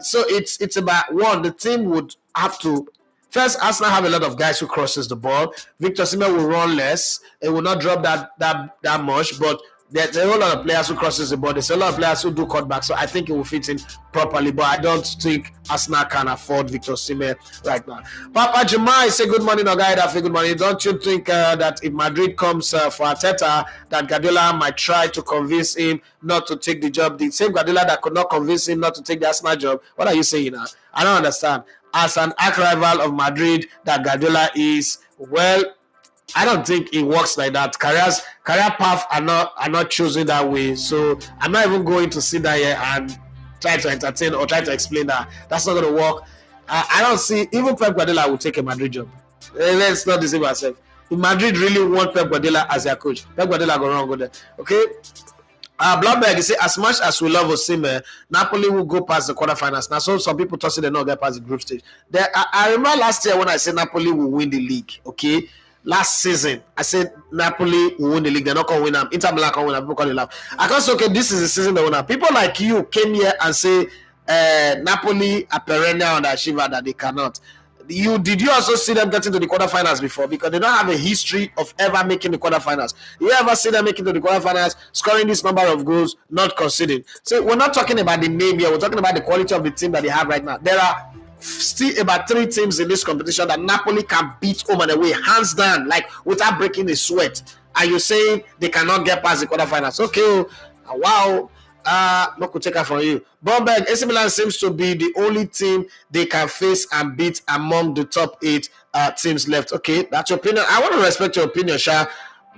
So it's about one. The team would have to. First, Arsenal have a lot of guys who crosses the ball. Victor Osimhen will run less. It will not drop that much, but there's a whole lot of players who crosses the ball. There's a lot of players who do cutback, so I think it will fit in properly, but I don't think Arsenal can afford Victor Osimhen right now. Papa Jemai say good morning, Ogaida. Good morning. Don't you think that if Madrid comes for Arteta, that Guardiola might try to convince him not to take the job? The same Guardiola that could not convince him not to take the Arsenal job. What are you saying now? I don't understand. As an arch-rival of Madrid that Guardiola is, well, I don't think it works like that. Career path are not chosen that way. So I'm not even going to sit there and try to entertain or try to explain that. That's not going to work. I don't see, even Pep Guardiola will take a Madrid job. Let's not deceive ourselves. If Madrid really want Pep Guardiola as their coach, Pep Guardiola go there. Okay? Blomberg, you say, as much as we love Osimhen, Napoli will go past the quarterfinals. Now, so some people thought they not get past the group stage. I remember last year when I said Napoli will win the league. Okay, last season I said Napoli will win the league. They're not gonna win them. Inter Milan can win them. People call it laugh. I can say, okay, this is the season they win them. People like you came here and say Napoli are perennial underachiever that they cannot. Did you also see them getting to the quarterfinals before? Because they don't have a history of ever making the quarterfinals. You ever see them making to the quarterfinals, scoring this number of goals, not conceding? So we're not talking about the name here. We're talking about the quality of the team that they have right now. There are still about 3 teams in this competition that Napoli can beat home and away, hands down, like without breaking a sweat. And you're saying they cannot get past the quarterfinals? Okay, wow. No could take her from you. Bomberg, AC Milan seems to be the only team they can face and beat among the top 8 teams left. Okay, that's your opinion. I want to respect your opinion, Sha.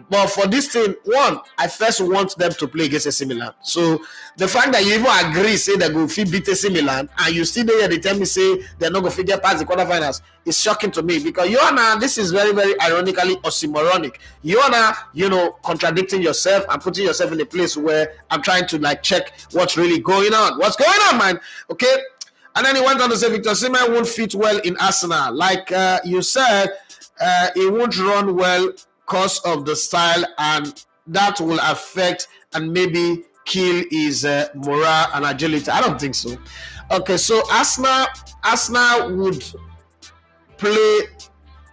But for this team, one, I first want them to play against AC Milan. So the fact that you even agree, say they're going to beat AC Milan, and you still there, they tell me say they're not going to get past the quarterfinals, is shocking to me, because you are now, this is very, very ironically oxymoronic. You are now, contradicting yourself and putting yourself in a place where I'm trying to like check what's really going on. What's going on, man? Okay. And then he went on to say Victor Osimhen won't fit well in Arsenal. Like you said, he won't run well because of the style, and that will affect and maybe kill his morale and agility. I don't think so. Okay, so Arsenal would play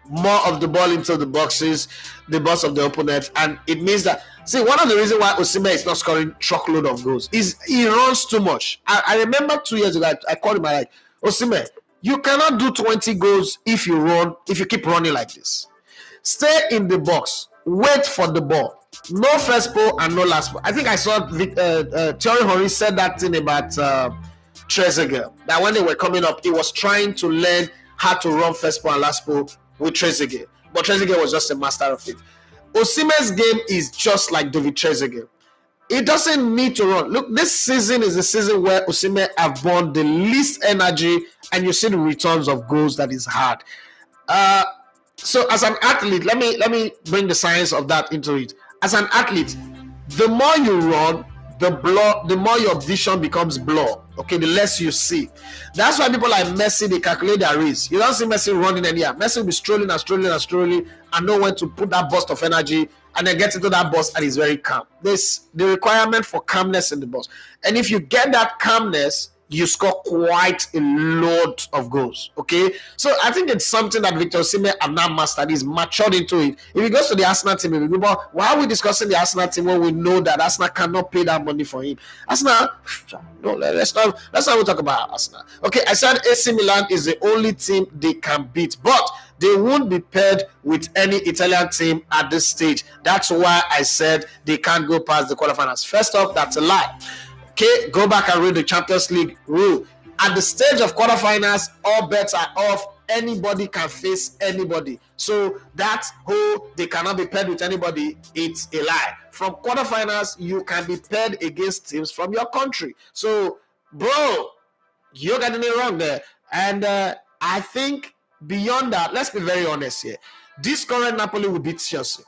more of the ball into the box of the opponent, and it means that, see, one of the reasons why Osimhen is not scoring truckload of goals is he runs too much. I remember 2 years ago, I called him, I like, Osimhen, you cannot do 20 goals if you keep running like this. Stay in the box. Wait for the ball. No first ball and no last ball. I think I saw Thierry Henry said that thing about Trezeguet. That when they were coming up, he was trying to learn how to run first ball and last ball with Trezeguet. But Trezeguet was just a master of it. Osimhen's game is just like David Trezeguet. He doesn't need to run. Look, this season is the season where Osimhen have borne the least energy, and you see the returns of goals that is hard. So as an athlete, let me bring the science of that into it. As an athlete, the more you run, the more your vision becomes blur. Okay, the less you see. That's why people like Messi, they calculate their race. You don't see Messi running anywhere. Messi will be strolling and know when to put that burst of energy, and then get into that burst and is very calm. There's the requirement for calmness in the burst. And if you get that calmness, you score quite a lot of goals. Okay, so I think it's something that Victor Osimhen have now mastered. He's matured into it. If he goes to the Arsenal team, why are we discussing the Arsenal team when we know that Arsenal cannot pay that money for him? Arsenal, no, let's not talk about Arsenal. Okay, I said AC Milan is the only team they can beat, but they won't be paired with any Italian team at this stage. That's why I said they can't go past the quarterfinals. First off, that's a lie. Okay, go back and read the Champions League rule. At the stage of quarterfinals, all bets are off. Anybody can face anybody. So that whole they cannot be paired with anybody, it's a lie. From quarterfinals, you can be paired against teams from your country. So, bro, you're getting it wrong there. And I think beyond that, let's be very honest here. This current Napoli will beat Chelsea.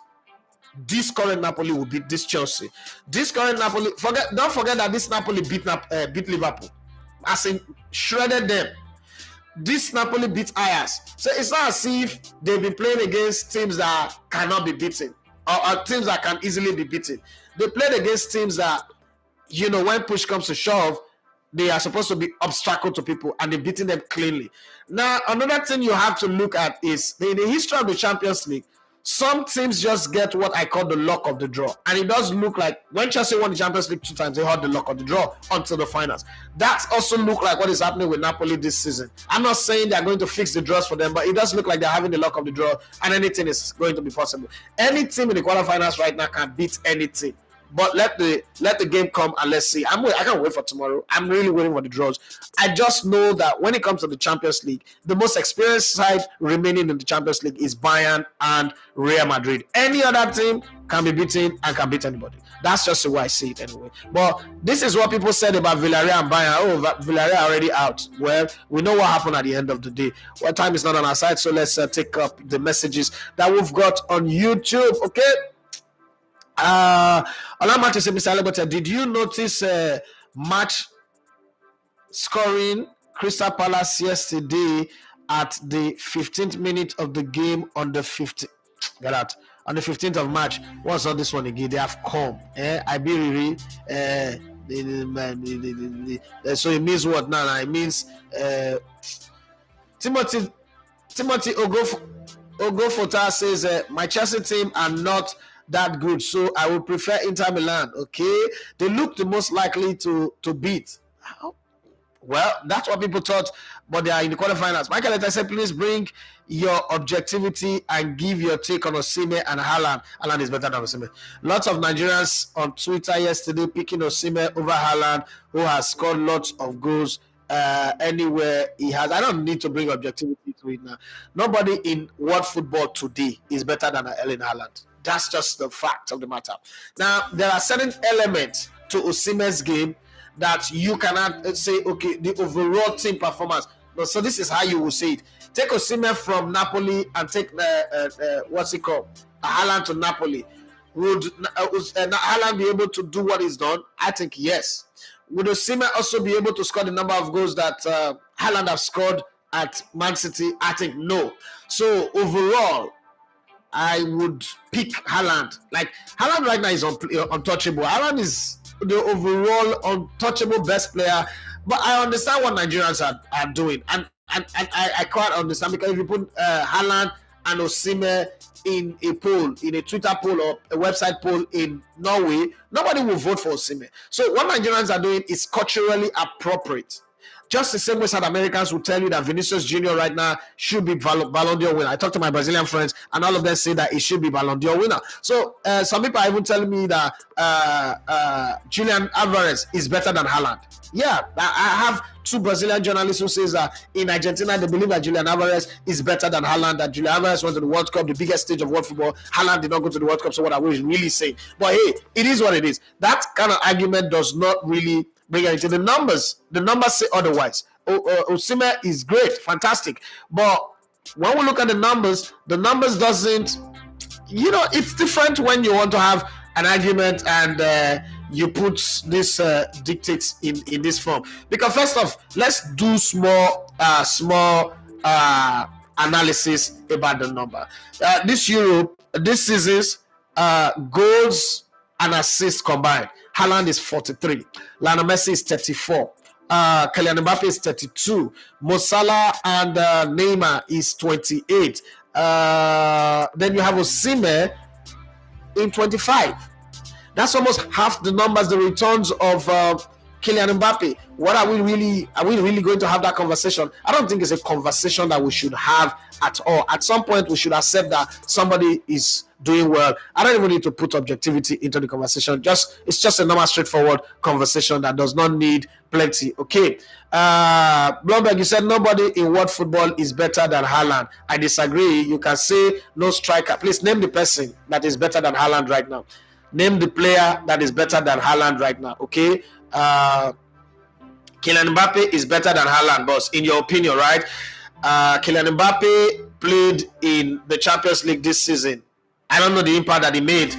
this current Napoli will beat this Chelsea. This current Napoli, don't forget that this Napoli beat Liverpool, as in shredded them. This Napoli beat Ajax. So it's not as if they've been playing against teams that cannot be beaten, or teams that can easily be beaten. They played against teams that, when push comes to shove, they are supposed to be obstacle to people, and they're beating them cleanly. Now, another thing you have to look at is in the history of the Champions League, some teams just get what I call the luck of the draw. And it does look like when Chelsea won the Champions League 2 times, they had the luck of the draw until the finals. That also look like what is happening with Napoli this season. I'm not saying they're going to fix the draws for them, but it does look like they're having the luck of the draw, and anything is going to be possible. Any team in the quarterfinals right now can beat any team. But let the game come and let's see. I can't wait for tomorrow. I'm really waiting for the draws. I just know that when it comes to the Champions League, the most experienced side remaining in the Champions League is Bayern and Real Madrid. Any other team can be beaten and can beat anybody. That's just the way I see it anyway. But this is what people said about Villarreal and Bayern. Oh, Villarreal already out. Well, we know what happened at the end of the day. Well, time is not on our side, so let's take up the messages that we've got on YouTube. Okay. Did you notice match scoring Crystal Palace yesterday at the 15th minute of the game on the 15th? Get out. On the 15th of March. What's on this one again? They have come. I be really. So it means what now? It means Timothy Ogofota says my Chelsea team are not that good, so I would prefer Inter Milan. Okay, they look the most likely to beat. Well, that's what people thought, but they are in the quarterfinals. Michael, I said, please bring your objectivity and give your take on Osimhen and Haaland. Haaland is better than Osimhen. Lots of Nigerians on Twitter yesterday picking Osimhen over Haaland, who has scored lots of goals anywhere he has. I don't need to bring objectivity to it now. Nobody in world football today is better than Erling Haaland. That's just the fact of the matter. Now, there are certain elements to Osimhen's game that you cannot say, okay, the overall team performance. No, so this is how you will say it. Take Osimhen from Napoli and take what's it called? Haaland to Napoli. Would Haaland be able to do what he's done? I think yes. Would Osimhen also be able to score the number of goals that Haaland have scored at Man City? I think no. So overall, I would pick Haaland. Like, Haaland right now is untouchable. Haaland is the overall untouchable best player. But I understand what Nigerians are doing. And I quite understand, because if you put Haaland and Osimhen in a poll, in a Twitter poll or a website poll in Norway, nobody will vote for Osimhen. So what Nigerians are doing is culturally appropriate. Just the same way South Americans will tell you that Vinicius Jr. right now should be Ballon d'Or winner. I talked to my Brazilian friends, and all of them say that he should be Ballon d'Or winner. So some people are even telling me that Julian Alvarez is better than Haaland. Yeah, I have 2 Brazilian journalists who says that in Argentina they believe that Julian Alvarez is better than Haaland. That Julian Alvarez went to the World Cup, the biggest stage of world football. Haaland did not go to the World Cup. So what I was really saying, but hey, it is what it is. That kind of argument does not really bring anything. The numbers say otherwise. Osimhen is great, fantastic, but when we look at the numbers doesn't. It's different when you want to have an argument and you put this dictates in this form. Because first off, let's do small analysis about the number. This season's goals and assists combined, Haaland is 43, Lionel Messi is 34, Kylian Mbappe is 32, Mo Salah and Neymar is 28. Then you have Osimhen in 25. That's almost half the numbers, the returns of Kylian Mbappe. What are we really going to have that conversation? I don't think it's a conversation that we should have at all. At some point, we should accept that somebody is doing well. I don't even need to put objectivity into the conversation. It's just a normal, straightforward conversation that does not need plenty. Okay. Blomberg, you said nobody in world football is better than Haaland. I disagree. You can say no striker. Please name the person that is better than Haaland right now. Name the player that is better than Haaland right now. Okay. Kylian Mbappe is better than Haaland, boss, in your opinion, right? Kylian Mbappe played in the Champions League this season I don't know the impact that he made.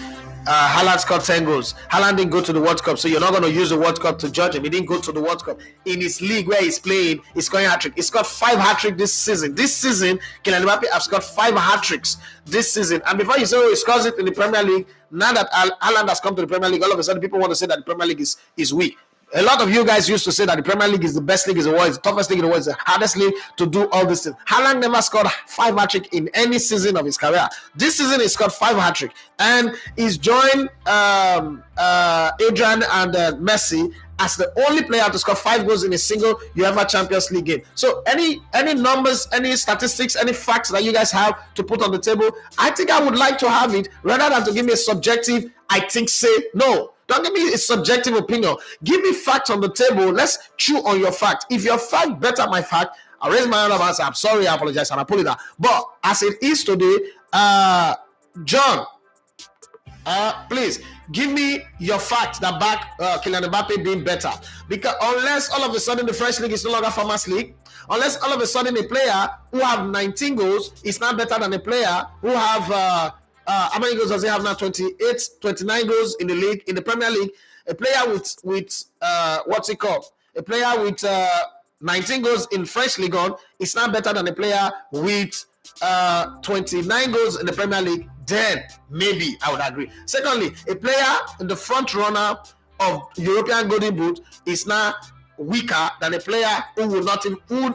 Haaland scored 10 goals. Haaland didn't go to the World Cup, so you're not going to use the World Cup to judge him. He didn't go to the World Cup. In his league where he's playing, he's scoring hat-trick. He scored 5 hat-tricks this season. This season, Kylian Mbappe has scored 5 hat-tricks this season. And before you say, he scores it in the Premier League, now that Haaland has come to the Premier League, all of a sudden people want to say that the Premier League is weak. A lot of you guys used to say that the Premier League is the best league in the world, it's the toughest league in the world, it's the hardest league to do all this thing. Haaland never scored 5 hat-trick in any season of his career. This season he scored 5 hat-trick, and he's joined Adrian and Messi as the only player to score 5 goals in a single UEFA Champions League game. So any numbers, any statistics, any facts that you guys have to put on the table, I think I would like to have it rather than to give me a subjective, I think, say. No. Don't give me a subjective opinion. Give me facts on the table. Let's chew on your fact. If your fact better my fact, I'll raise my hand up and say, I'm sorry, I apologize, and I pull it out. But as it is today, John, please give me your fact that back Kylian Mbappe being better. Because unless all of a sudden the French league is no longer Farmers League, unless all of a sudden a player who have 19 goals is not better than a player who have how many goals does he have now? 28, 29 goals in the league, in the Premier League. A player with what's it called? A player with 19 goals in French League on is not better than a player with 29 goals in the Premier League. Then maybe I would agree. Secondly, a player in the front runner of European Golden Boot is now weaker than a player who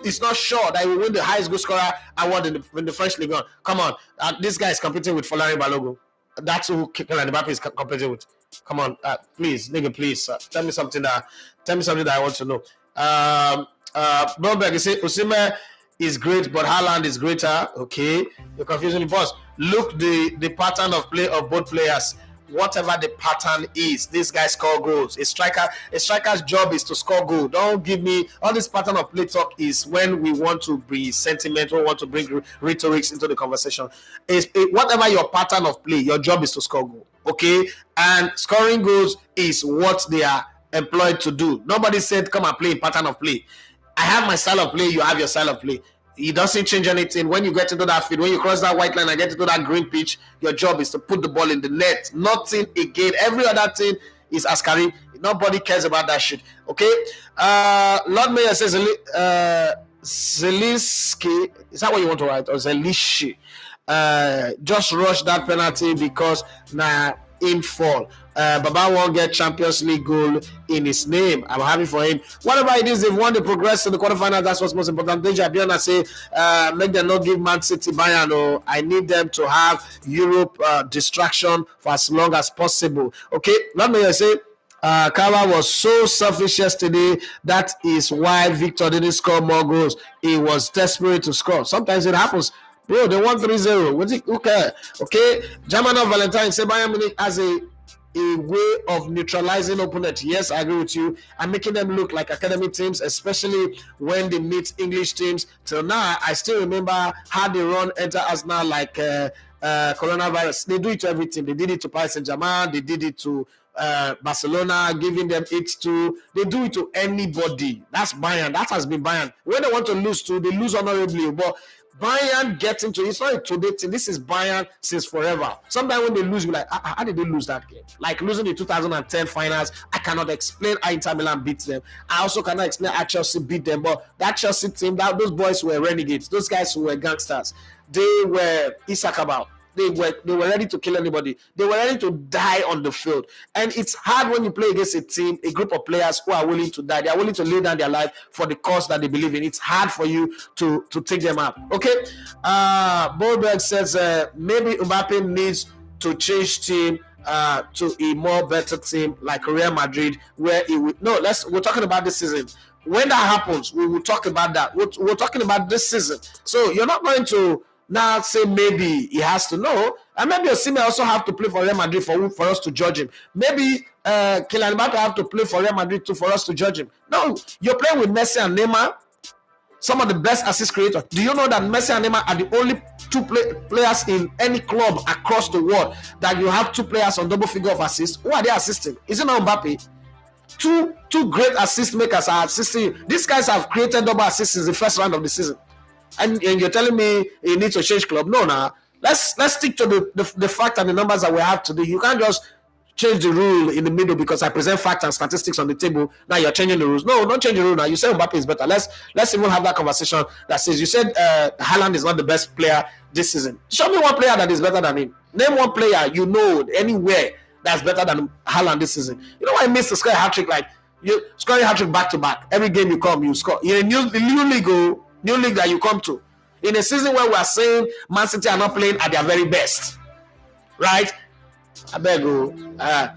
is not sure that he will win the highest goal scorer award in the French League. Come on, this guy is competing with Folarin Balogun. That's who Kylian Mbappe is competing with. Come on, please, nigga, please tell me something that I want to know. Blomberg, you say Osimhen is great, but Haaland is greater. Okay, you're confusing the boss. Look, the pattern of play of both players. Whatever the pattern is, this guy score goals. A striker's job is to score goal. Don't give me all this pattern of play talk. Is when we want to be sentimental, want to bring rhetorics into the conversation. Whatever your pattern of play, your job is to score goal. Okay, and scoring goals is what they are employed to do. Nobody said come and play in pattern of play. I have my style of play. You have your style of play. It doesn't change anything. When you get into that field, when you cross that white line and get into that green pitch, your job is to put the ball in the net. Nothing again. Every other thing is askari. Nobody cares about that shit. Okay? Lord Mayor says Zielinski. Is that what you want to write? Or Zielinski? Just rush that penalty because in fall. Baba won't get Champions League goal in his name. I'm happy for him. Whatever it is, they've won the progress to the quarterfinals. That's what's most important. Deja Biona say, make them not give Man City Bayern. Oh, I need them to have Europe distraction for as long as possible. Okay, let me say, Kava was so selfish yesterday. That is why Victor didn't score more goals. He was desperate to score. Sometimes it happens. Bro, they won 3-0. Okay. German of Valentine say Bayern Munich has a way of neutralizing opponents. Yes, I agree with you. And making them look like academy teams, especially when they meet English teams. Till now, I still remember how they run enter Arsenal like coronavirus. They do it to everything. They did it to Paris Saint-Germain. They did it to Barcelona, giving them 8-2. They do it to anybody. That's Bayern. That has been Bayern. When they want to lose to, they lose honorably. But Bayern getting to, it's not a today thing. This is Bayern since forever. Sometimes when they lose, you're like, how did they lose that game? Like losing the 2010 finals, I cannot explain how Inter Milan beat them. I also cannot explain how Chelsea beat them. But that Chelsea team, those boys were renegades. Those guys who were gangsters. They were Isakabao. They were ready to kill anybody. They were ready to die on the field. And it's hard when you play against a team, a group of players who are willing to die. They are willing to lay down their life for the cause that they believe in. It's hard for you to take them out. Okay? Bolberg says maybe Mbappe needs to change team to a more better team like Real Madrid, where he would. No, we're talking about this season. When that happens, we will talk about that. We're talking about this season. So you're not going to now say maybe he has to know, and maybe Osimhen also have to play for Real Madrid for us to judge him. Maybe Kylian Mbappe have to play for Real Madrid too for us to judge him. No, you're playing with Messi and Neymar, some of the best assist creators. Do you know that Messi and Neymar are the only two players in any club across the world that you have two players on double figure of assists? Who are they assisting? Is it not Mbappe? Two great assist makers are assisting you. These guys have created double assists in the first round of the season. And you're telling me he needs to change club? No, nah. Let's stick to the fact and the numbers that we have today. You can't just change the rule in the middle because I present facts and statistics on the table. Now you're changing the rules. No, don't change the rule now. You said Mbappe is better. Let's even have that conversation that says you said Haaland is not the best player this season. Show me one player that is better than him. Name one player you know anywhere that's better than Haaland this season. You know why he missed the score hat trick? Like you scoring hat trick back to back. Every game you come, you score. In a new league that you come to. In a season where we are saying Man City are not playing at their very best, right? I beg you. I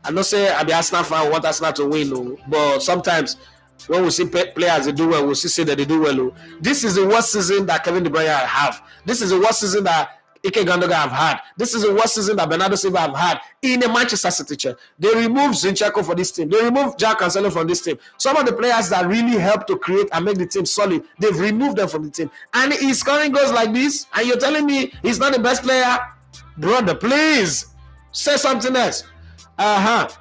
don't say I be Arsenal fan, want Arsenal to win, no. But sometimes when we see players they do well, we see say that they do well. No. This is the worst season that Kevin De Bruyne have. This is the worst season that Ike Gandoga have had. This is the worst season that Bernardo Silva have had in a Manchester City chair. They removed Zinchenko for this team. They removed Jack Cancelo from this team. Some of the players that really help to create and make the team solid, they've removed them from the team. And he's scoring goals like this, and you're telling me he's not the best player? Brother, please say something else. Danny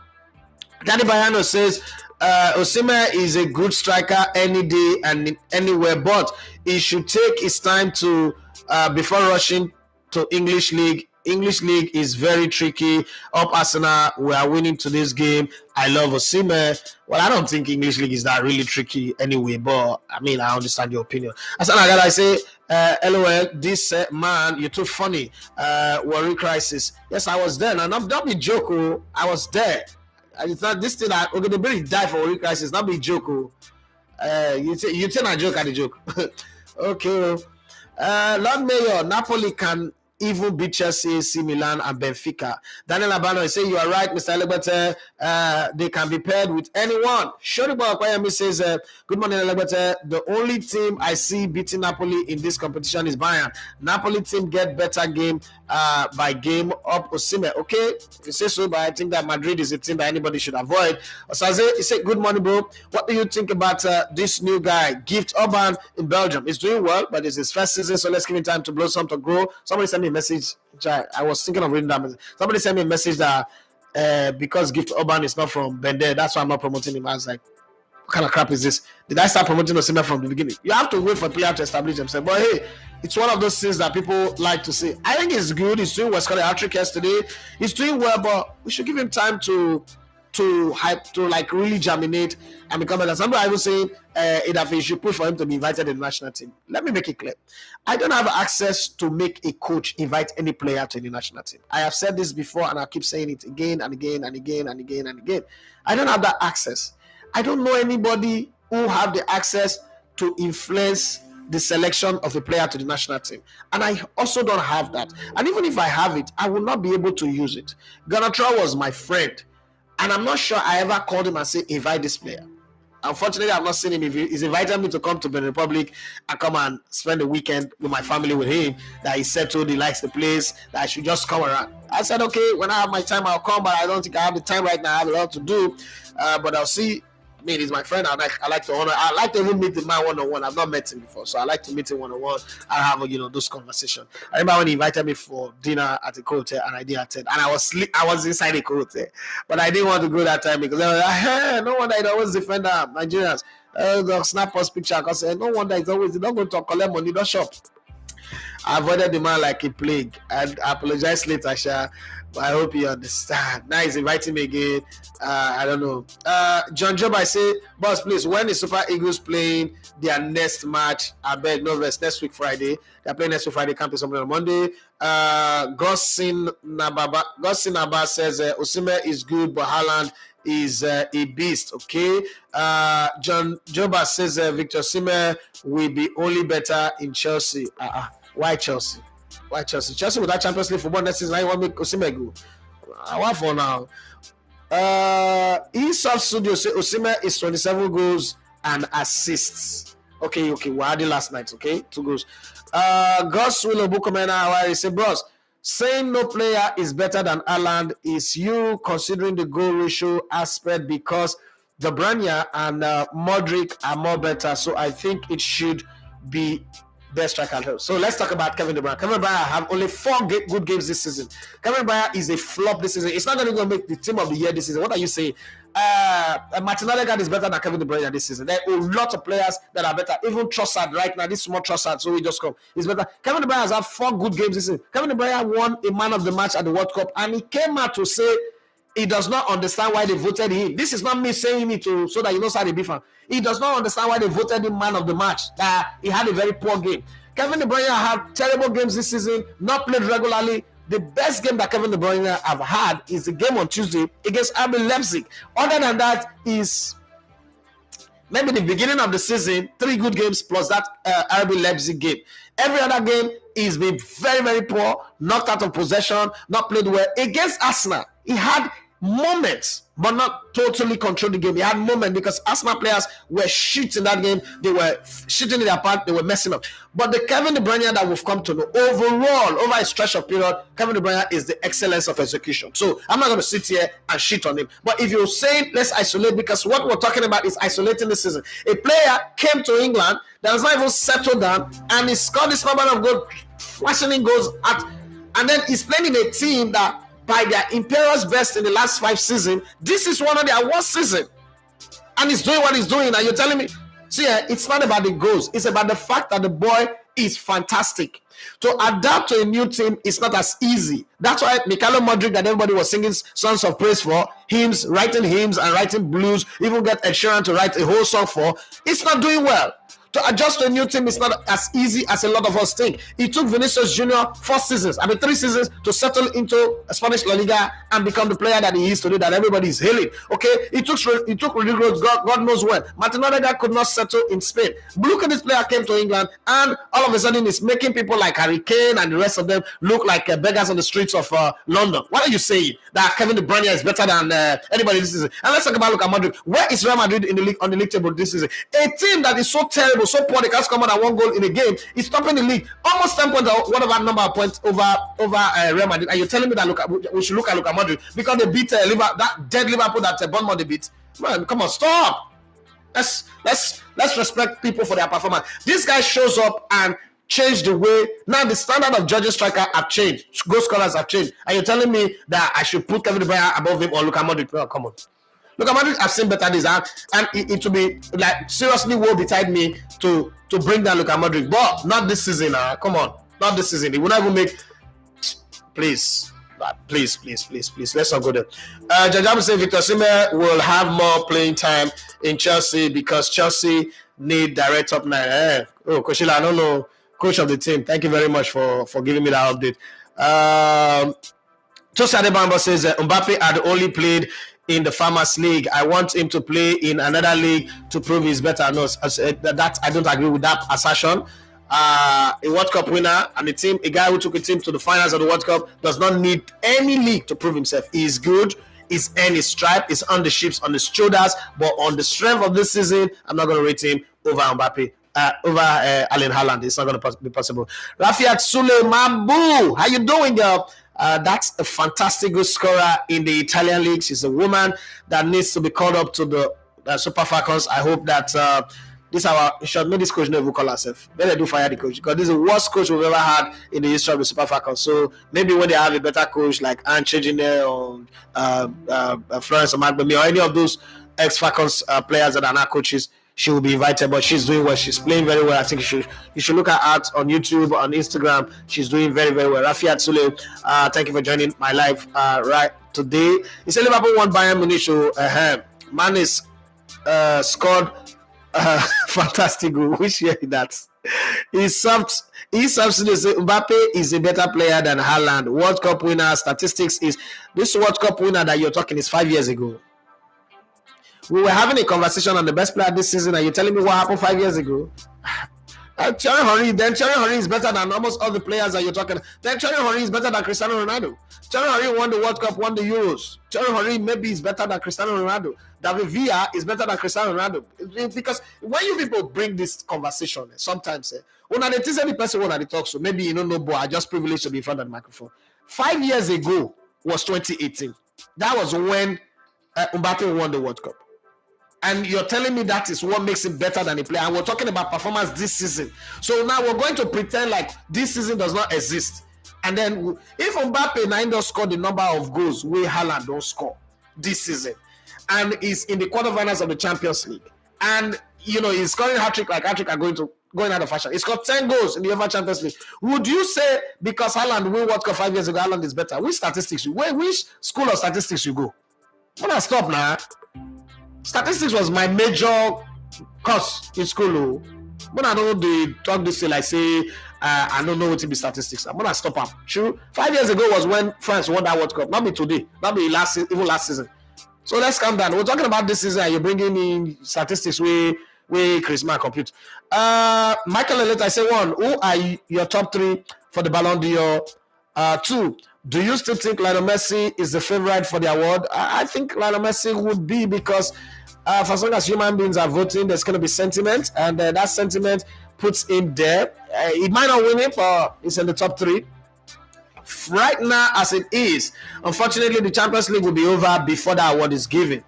Bayano says Osimhen is a good striker any day and anywhere, but he should take his time to before rushing to English League. English League is very tricky. Up Arsenal, we are winning to this game. I love Osimhen. Well, I don't think English League is that really tricky anyway, but I mean, I understand your opinion. As I say, LOL, this man, you're too funny. Worry crisis. Yes, I was there. Now, don't be joke. Oh. I was there. It's not this thing that okay, the British die for worry crisis. Not be joke. Oh. You tell a joke at the joke. Okay. Lord Mayor, Napoli can even beat Chelsea, AC Milan, and Benfica. Daniel Abano is saying you are right, Mr. Elegbete. They can be paired with anyone. Shoriba Okwayemi says, good morning, Elegbete. The only team I see beating Napoli in this competition is Bayern. Napoli team get better game by game up Osimhen. Okay, you say so, but I think that Madrid is a team that anybody should avoid. Osaze, he said, good morning, bro. What do you think about this new guy, Gift Urban in Belgium? He's doing well, but it's his first season, so let's give him time to blossom, to grow. Somebody sent me a message, which I was thinking of reading that message. Somebody sent me a message that because Gift Urban is not from Bender, that's why I'm not promoting him. I was like, what kind of crap is this? Did I start promoting Osimhen from the beginning? You have to wait for a player to establish themselves. But hey, it's one of those things that people like to see. I think it's good. He's doing well. Scored a hat-trick yesterday. He's doing well, but we should give him time to like really germinate and become better. Somebody even saying that we should push for him to be invited in the national team. Let me make it clear. I don't have access to make a coach invite any player to the national team. I have said this before and I'll keep saying it again and again and again and again and again. I don't have that access. I don't know anybody who have the access to influence the selection of a player to the national team. And I also don't have that. And even if I have it, I will not be able to use it. Ganatra was my friend. And I'm not sure I ever called him and said, invite this player. Unfortunately, I've not seen him. If he's invited me to come to Benin Republic and come and spend the weekend with my family with him, that he settled, he likes the place, that I should just come around. I said, okay, when I have my time, I'll come, but I don't think I have the time right now. I have a lot to do. But I'll see. I mean, he's my friend. I like to honor. I like to even meet the man one-on-one. I've not met him before, so I like to meet him one-on-one. I have, those conversations. I remember when he invited me for dinner at the hotel, and I didn't attend. And I was inside the hotel, but I didn't want to go that time because I was like, hey, no wonder I always defend Nigerians. The snap us picture because no wonder it's always they don't go to collect money, don't shop. I avoided the man like a plague, and I apologize later, Sha. I hope you understand. Now he's inviting me again. I don't know. John Job, I say, boss, please, when is Super Eagles playing their next match? I beg no rest. Next week, Friday. They're playing next week, Friday. Can't play something on Monday. Gosin Naba says, Osimhen is good, but Haaland is a beast. Okay. John Joba says, Victor Osimhen will be only better in Chelsea. Why Chelsea? Why Chelsea? Chelsea with that Champions League football next season, I want to make Osimhen go. What for now? Esoft Studio say Osimhen is 27 goals and assists. Okay, we had it last night, okay? 2 goals. Gus Willow Bukomena, he say, bros, saying no player is better than Haaland is you considering the goal ratio aspect because the Branya and Modric are more better. So I think it should be best striker. So let's talk about Kevin De Bruyne. Kevin De Bruyne have only 4 good games this season. Kevin De Bruyne is a flop this season. It's not going to make the team of the year this season. What are you saying? Martin Odegaard is better than Kevin De Bruyne this season. There are a lot of players that are better. Even Trossard right now, this small Trossard, so we just come. He's better. Kevin De Bruyne has had 4 good games this season. Kevin De Bruyne won a man of the match at the World Cup, and he came out to say he does not understand why they voted him. This is not me saying it so that you know how they beef him. He does not understand why they voted him man of the match. That he had a very poor game. Kevin De Bruyne had terrible games this season, not played regularly. The best game that Kevin De Bruyne have had is the game on Tuesday against RB Leipzig. Other than that is maybe the beginning of the season, 3 good games plus that RB Leipzig game. Every other game he's been very, very poor, knocked out of possession, not played well. Against Arsenal, he had moments, but not totally controlled the game. He had moments because Arsenal players were shit in that game. They were shitting in their part. They were messing up. But the Kevin De Bruyne that we've come to know, overall, over a stretch of period, Kevin De Bruyne is the excellence of execution. So I'm not going to sit here and shit on him. But if you're saying let's isolate, because what we're talking about is isolating this season. A player came to England that was not even settled down, and he scored this number of goals, flashing in goals and then he's playing in a team that, by their imperious best in the last 5 seasons, this is one of their worst seasons. And he's doing what he's doing. And you're telling me, see, it's not about the goals. It's about the fact that the boy is fantastic. To adapt to a new team is not as easy. That's why Mikhailo Modric, that everybody was singing songs of praise for, writing hymns and writing blues, even get Ed Sheeran to write a whole song for, it's not doing well. To adjust to a new team is not as easy as a lot of us think. It took Vinicius Jr. 3 seasons to settle into Spanish La Liga and become the player that he is today, that everybody is hailing. Okay, it took Rodrigo, God knows when. Martin Odegaard could not settle in Spain. Look at this player came to England, and all of a sudden is making people like Harry Kane and the rest of them look like beggars on the streets of London. What are you saying? That Kevin De Bruyne is better than anybody this season? And let's talk about Luka Modric. Where is Real Madrid in the league, on the league table this season? A team that is so terrible, so poor, they can't come out at 1 goal in a game. It's topping the league, almost 10 points or whatever number of points over Real Madrid. And you're telling me that we should look at Luka Modric because they beat that dead Liverpool that Bournemouth they beat? Man, come on, stop. Let's respect people for their performance. This guy shows up and changed the way. Now the standard of judges striker have changed. Goal scorers have changed. And you're telling me that I should put Kevin De Bruyne above him or Luka Modric? Oh, come on. Look, I've seen better days, and it will be like seriously woe betide me to bring down Luka Modric, but not this season. Come on, not this season. It will not even make. Please, let's not go there. Jajabu say Victor Osimhen will have more playing time in Chelsea because Chelsea need direct top 9. Oh, Koshila, I don't know, coach of the team. Thank you very much for giving me that update. Tosa Adebambo says Mbappe had only played in the Farmers League. I want him to play in another league to prove he's better. No, that I don't agree with that assertion. A World Cup winner and a guy who took a team to the finals of the World Cup does not need any league to prove himself. He is good. He's earned his stripe. He's on the ships, on his shoulders. But on the strength of this season, I'm not going to rate him over Mbappe. Over Erling Haaland. It's not going to be possible. Rafiat Sule Mabu, how you doing, girl? That's a fantastic good scorer in the Italian league. She's a woman that needs to be called up to the Super Falcons. I hope that this coach never call herself. Better do fire the coach because this is the worst coach we've ever had in the history of the Super Falcons. So maybe when they have a better coach like Anne Chejine or Florence Omagbemi or any of those ex-Falcons players that are now coaches, she will be invited, but she's doing well. She's playing very well. I think you should look at her on YouTube, on Instagram. She's doing very, very well. Rafiat Sule, thank you for joining my live right today. He said Liverpool won Bayern Munich. So, man is scored fantastic goal. Which year that? He substitutes. Mbappe is a better player than Haaland. World Cup winner. Statistics is this World Cup winner that you're talking is 5 years ago. We were having a conversation on the best player this season, and you're telling me what happened 5 years ago? Thierry Henry is better than almost all the players that you're talking. Then Thierry Henry is better than Cristiano Ronaldo. Thierry Henry won the World Cup, won the Euros. Thierry Henry maybe is better than Cristiano Ronaldo. David Villa is better than Cristiano Ronaldo. Because when you people bring this conversation, sometimes when I tease any person when I talk, so maybe you don't know, but I just privileged to be in front of the microphone. 5 years ago was 2018. That was when Mbappe won the World Cup. And you're telling me that is what makes him better than a player. And we're talking about performance this season. So now we're going to pretend like this season does not exist. And then if Mbappe now don't score the number of goals, we Haaland don't score this season. and is in the quarterfinals of the Champions League, and he's scoring hat-trick like hat-trick are going out of fashion. He scored 10 goals in the UEFA Champions League. Would you say because Haaland won World Cup 5 years ago, Haaland is better? Which school of statistics you go? When I stop now, statistics was my major course in school. When I don't talk this till I say I don't know what to be statistics. I'm gonna stop up. True. 5 years ago was when France won that World Cup. Not be today. Not be even last season. So let's calm down. We're talking about this season and you're bringing in statistics where Chris Man compute. Michael Elliott, I say 1. Who are your top 3 for the Ballon d'Or? 2. Do you still think Lionel Messi is the favorite for the award? I think Lionel Messi would be because for as long as human beings are voting, there's going to be sentiment, and that sentiment puts him there. He might not win it, but he's in the top 3. Right now, as it is, unfortunately, the Champions League will be over before the award is given.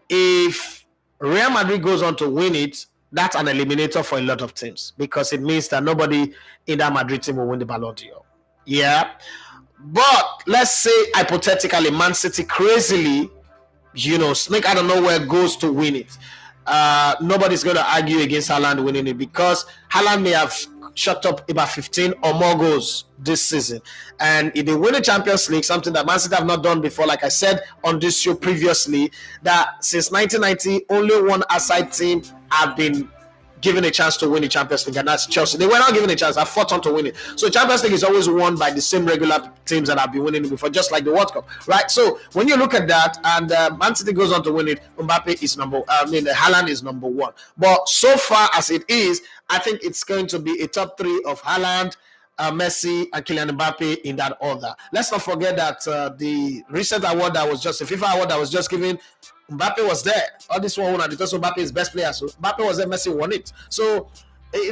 If Real Madrid goes on to win it, that's an eliminator for a lot of teams because it means that nobody in that Madrid team will win the Ballon d'Or. Yeah. But let's say, hypothetically, Man City crazily, snake out of nowhere goes to win it. Nobody's going to argue against Haaland winning it because Haaland may have shot up about 15 or more goals this season. And if they win the Champions League, something that Man City have not done before, like I said on this show previously, that since 1990, only one outside team have been given a chance to win the Champions League, and that's Chelsea. They were not given a chance. I fought on to win it. So Champions League is always won by the same regular teams that have been winning it before, just like the World Cup, right? So when you look at that, and Man City goes on to win it, Haaland is number 1. But so far as it is, I think it's going to be a top 3 of Haaland, Messi, and Kylian Mbappe in that order. Let's not forget that the recent award that was just a FIFA award that was just given, Mbappe was there. All this one won because Mbappe is best player. So Mbappe was there, Messi won it. So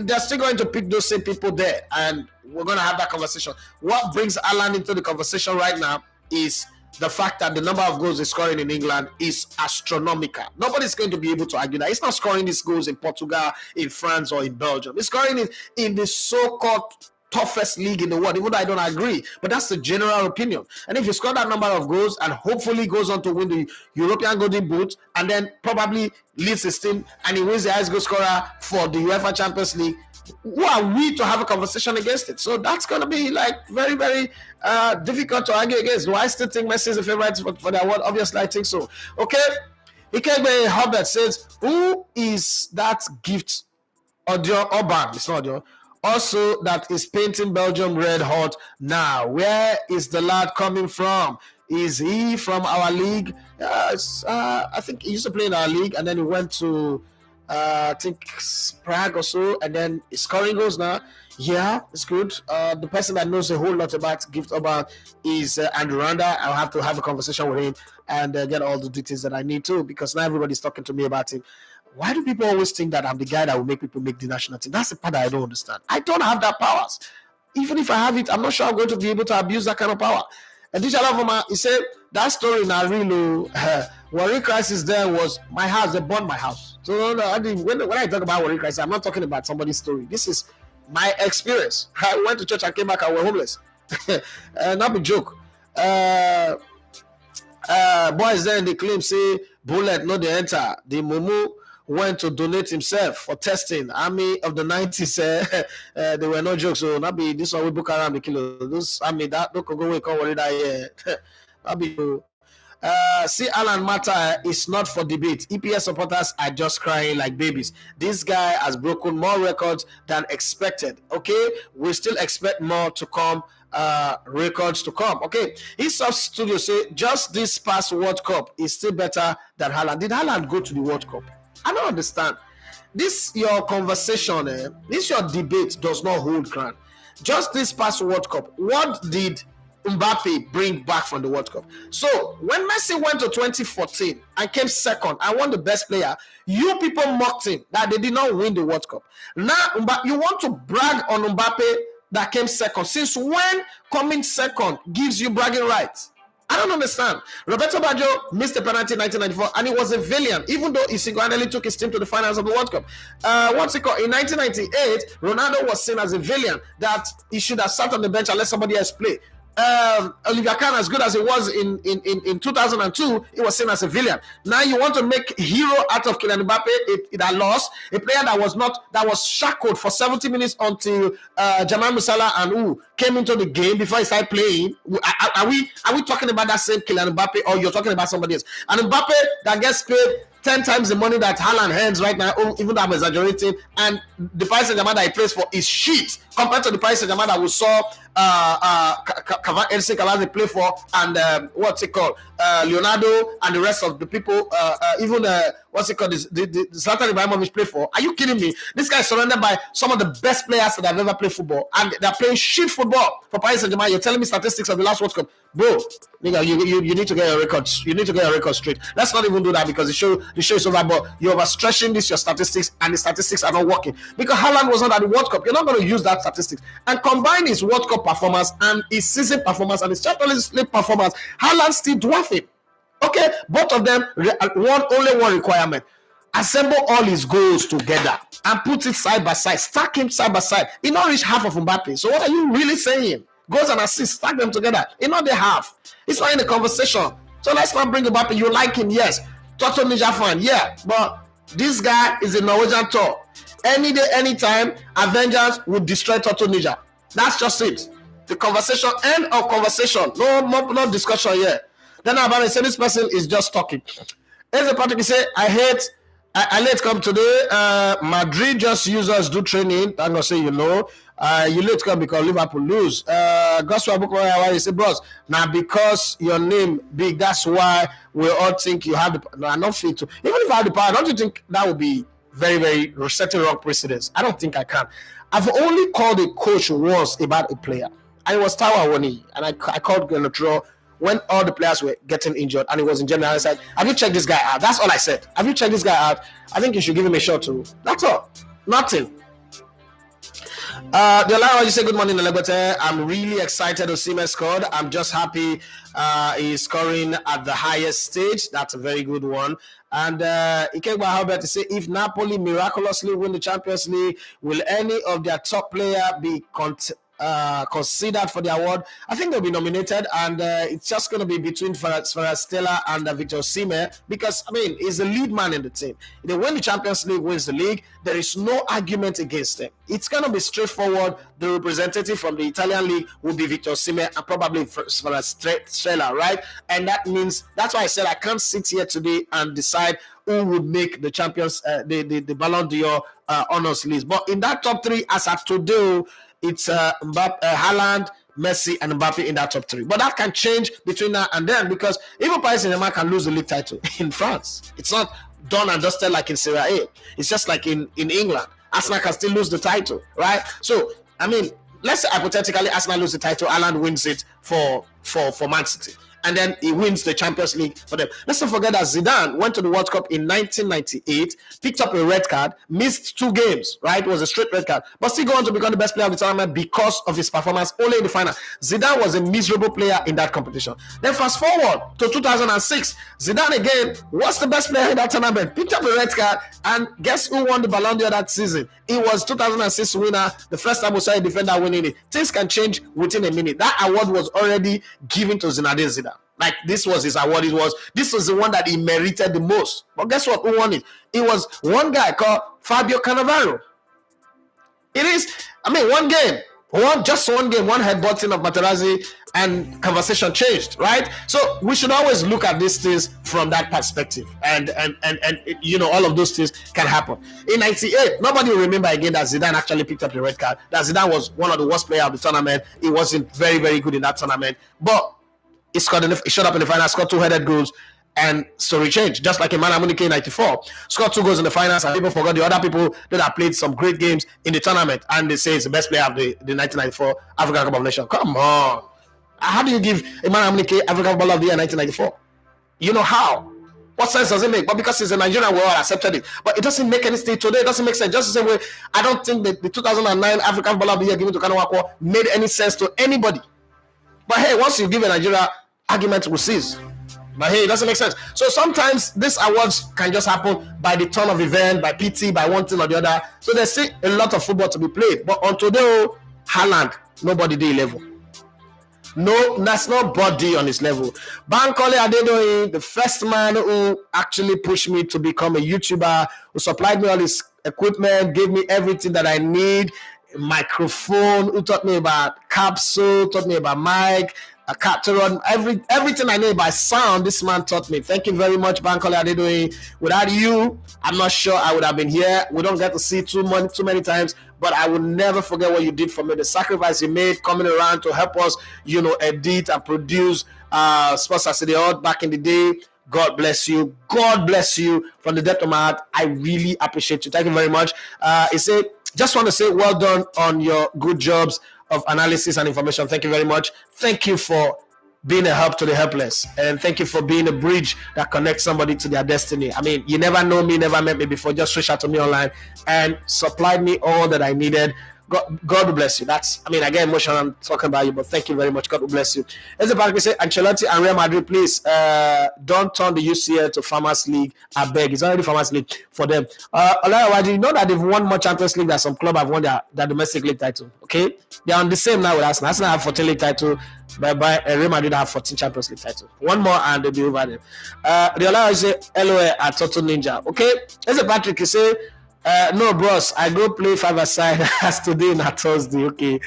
they're still going to pick those same people there, and we're going to have that conversation. What brings Haaland into the conversation right now is the fact that the number of goals he's scoring in England is astronomical. Nobody's going to be able to argue that. He's not scoring these goals in Portugal, in France, or in Belgium. He's scoring it in the so-called toughest league in the world, even though I don't agree, but that's the general opinion. And if you score that number of goals and hopefully goes on to win the European Golden Boot and then probably leads his team and he wins the highest goal scorer for the UEFA Champions League, who are we to have a conversation against it? So that's going to be like very, very difficult to argue against. Do I still think Messi is the favorite for the award? Obviously, I think so. Okay, Ikegbe Herbert says, who is that gift? Audio Orban, it's not audio. Also, that is painting Belgium red hot now. Where is the lad coming from? Is he from our league? I think he used to play in our league, and then he went to, I think, Prague or so, and then he's scoring goals now. Yeah, it's good. The person that knows a whole lot about Gift Orban is Andrew Randa. I'll have to have a conversation with him and get all the details that I need to, because now everybody's talking to me about him. Why do people always think that I'm the guy that will make people make the national team? That's the part that I don't understand. I don't have that powers. Even if I have it, I'm not sure I'm going to be able to abuse that kind of power. And this Alavoma, he said, that story in Arilo, Warri crisis there was my house, they burned my house. So when I talk about Warri crisis, I'm not talking about somebody's story. This is my experience. I went to church, I came back, I was homeless. Not a joke. Boys there in the claim say, bullet, no, they enter. The Mumu went to donate himself for testing. Army of the 90s, they were no jokes. So not be this one we book around the kilo. Those army that don't go away, can't worry that not be see, Alan Matter is not for debate. EPS supporters are just crying like babies. This guy has broken more records than expected. Okay, we still expect more to come. Records to come. Okay, his sub studio say just this past World Cup is still better than Haaland. Did Haaland go to the World Cup? I don't understand. This your conversation, this your debate does not hold ground. Just this past World Cup, what did Mbappe bring back from the World Cup? So when Messi went to 2014 and came second and won the best player, you people mocked him that they did not win the World Cup. Now you want to brag on Mbappe that came second. Since when coming second gives you bragging rights? I don't understand. Roberto Baggio missed the penalty in 1994, and he was a villain, even though he single-handedly took his team to the finals of the World Cup. What's it called? In 1998, Ronaldo was seen as a villain, that he should have sat on the bench and let somebody else play. Olivier Kahn, as good as it was in 2002, it was seen as a villain. Now you want to make hero out of Kylian Mbappe, it had lost a player that was shackled for 70 minutes until Jamal Musiala and came into the game before he started playing. Are we talking about that same Kylian Mbappe, or you're talking about somebody else? And Mbappe that gets paid 10 times the money that Haaland earns right now, even though I'm exaggerating, and the Paris Saint-Germain that he plays for is shit compared to the Paris Saint-Germain that we saw Edson Cavani play for, and what's it called, Leonardo and the rest of the people, even what's it called, the Zlatan Ibrahimovic play for. Are you kidding me? This guy is surrounded by some of the best players that have ever played football, and they're playing shit football for Paris Saint-Germain. You're telling me statistics of the last World Cup, bro? Nigga, you need to get your records. You need to get your records straight. Let's not even do that, because the show is over. But you're overstretching your statistics, and the statistics are not working because Haaland was not at the World Cup. You're not going to use that statistics and combine his World Cup performance and his season performance and his Champions League performance. Haaland still dwarf him. Okay, both of them only one requirement: assemble all his goals together and put it side by side, stack him side by side. He not reach half of Mbappe. So what are you really saying? Goals and assists, stack them together. He not the half. It's not in the conversation. So let's not bring Mbappe. You like him, yes. Toto Ninja fan, yeah. But this guy is a Norwegian tour. Any day, anytime, Avengers would destroy Toto Ninja. That's just it. The conversation, end of conversation. No discussion here. Then Abane say this person is just talking. There's a particular say, I late come today. Madrid just users do training. I'm gonna say you late come because Liverpool lose. Gospel Abukwaya, you say, bros, now because your name big, that's why we all think you have the. No, I'm not fit to. Even if I have the power, don't you think that would be very, very setting wrong precedence? I don't think I can. I've only called a coach once about a player, and it was Tawa Wani, and I called Genotro when all the players were getting injured, and it was in general. I said, have you checked this guy out? That's all I said. Have you checked this guy out? I think you should give him a shot too. That's all. Nothing. The line, you say good morning, Legote. I'm really excited Osimhen scored. I'm just happy he's scoring at the highest stage. That's a very good one. And Ikegba Albert to say, if Napoli miraculously win the Champions League, will any of their top player be considered for the award? I think they'll be nominated, and it's just going to be between Stella and Victor Osimhen, because I mean he's the lead man in the team. If they win the Champions League, wins the league, there is no argument against him. It's going to be straightforward. The representative from the Italian league will be Victor Osimhen, and probably Stella, right? And that means, that's why I said I can't sit here today and decide who would make the champions, the Ballon d'Or honors list. But in that top three, as of today, it's Mbappe, Haaland, Messi, and Mbappe in that top three. But that can change between now and then, because even Paris Saint-Germain can lose the league title in France. It's not done and dusted like in Serie A. It's just like in England. Arsenal can still lose the title, right? So, I mean, let's say hypothetically Arsenal lose the title, Haaland wins it for Man City, and then he wins the Champions League for them. Let's not forget that Zidane went to the World Cup in 1998, picked up a red card, missed 2 games, right? It was a straight red card, but still go on to become the best player of the tournament because of his performance only in the final. Zidane was a miserable player in that competition. Then fast forward to 2006, Zidane again was the best player in that tournament, picked up a red card, and guess who won the Ballon d'Or that season? It was 2006 winner, the first time we saw a defender winning it. Things can change within a minute. That award was already given to Zinedine Zidane. Like, this was his award. This was the one that he merited the most. But guess what? Who won it? It was one guy called Fabio Cannavaro. It is, I mean, one game, one headbutting of Materazzi, and conversation changed, right? So we should always look at these things from that perspective, and you know, all of those things can happen. In 98, nobody will remember again that Zidane actually picked up the red card. That Zidane was one of the worst players of the tournament. He wasn't very, very good in that tournament, but he showed up in the final, scored 2 goals, and story changed. Just like in Munich in 94, scored 2 goals in the finals, and people forgot the other people that have played some great games in the tournament, and they say it's the best player of the 1994 African Cup of Nations. Come on. How do you give a Munich African Cup of the Year 1994? You know how? What sense does it make? But because he's a Nigerian, we all accepted it. But it doesn't make any sense today. It doesn't make sense. Just the same way, I don't think that the 2009 African Cup of the Year given to Kanawako made any sense to anybody. But hey, once you give a Nigeria, argument will cease. But hey, it doesn't make sense. So sometimes these awards can just happen by the turn of event, by pity, by one thing or the other. So there's still a lot of football to be played. But on today, Haaland, nobody did level. No, that's not body on his level. Bankole Adedoyin, the first man who actually pushed me to become a YouTuber, who supplied me all his equipment, gave me everything that I need, microphone, who taught me about capsule, taught me about mic, a capture on everything I know about sound. This man taught me. Thank you very much, Bankole Adedoyin. Without you, I'm not sure I would have been here. We don't get to see too many times, but I will never forget what you did for me. The sacrifice you made coming around to help us, edit and produce Sports as the Odd back in the day. God bless you. God bless you from the depth of my heart. I really appreciate you. Thank you very much. Just want to say well done on your good jobs of analysis and information. Thank you very much. Thank you for being a help to the helpless, and thank you for being a bridge that connects somebody to their destiny. I mean, you never know me, never met me before, just reach out to me online and supplied me all that I needed. God will bless you. I get emotional. I'm talking about you, but thank you very much. God will bless you. As a party say, Ancelotti and Real Madrid, please don't turn the UCL to Farmers League. I beg. It's already Farmers League for them. Do you know that they've won more Champions League than some club have won their domestic league title? Okay, they're on the same now with Arsenal. Arsenal have 14 league title, but Real Madrid have 14 Champions League title. One more and they'll be over them. The say LOA at Total Ninja. Okay, as a Patrick, you say. No, bros. I go play 5-a-side as today on Thursday. Okay,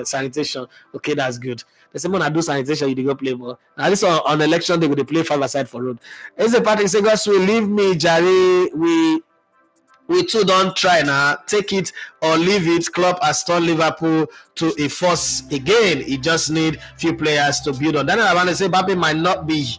sanitation. Okay, that's good. The same when I do sanitation, you go play ball. Now this on election day, they play 5-a-side for road. As a party say, guys, will leave me, Jerry. We too don't try now. Take it or leave it. Club has turned Liverpool to a force again. It just need few players to build on. Then I want to say, Mbappe might not be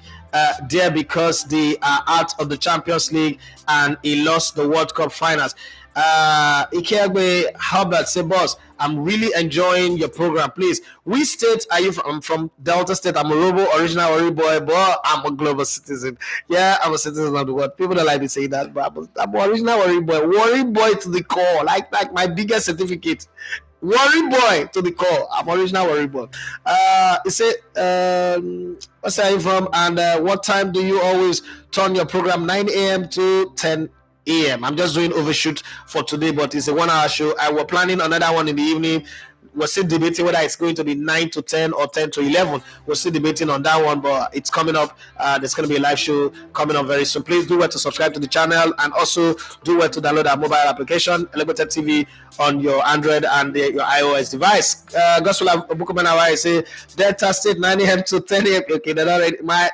there because they are out of the Champions League and he lost the World Cup finals. Ikegbe Albert say, boss, I'm really enjoying your program. Please, which state are you from? I'm from Delta State. I'm a Robo original Worry boy, but I'm a global citizen. Yeah, I'm a citizen of the world. People don't like to say that, but I'm an original Worry boy to the core, like my biggest certificate. Worry boy to the core. I'm original Worry boy. He said, what's are you from? And what time do you always turn your program? 9 a.m. to 10 a.m. I'm just doing overshoot for today, but it's a 1 hour show. I was planning another one in the evening. We're still debating whether it's going to be 9 to 10 or 10 to 11. We're still debating on that one, but it's coming up. There's going to be a live show coming up very soon. Please do well to subscribe to the channel and also do well to download our mobile application, Elevated TV, on your Android and your iOS device. Gospel Bukuman I say Delta State 9 a.m. to 10 a.m. Okay, they're not ready. My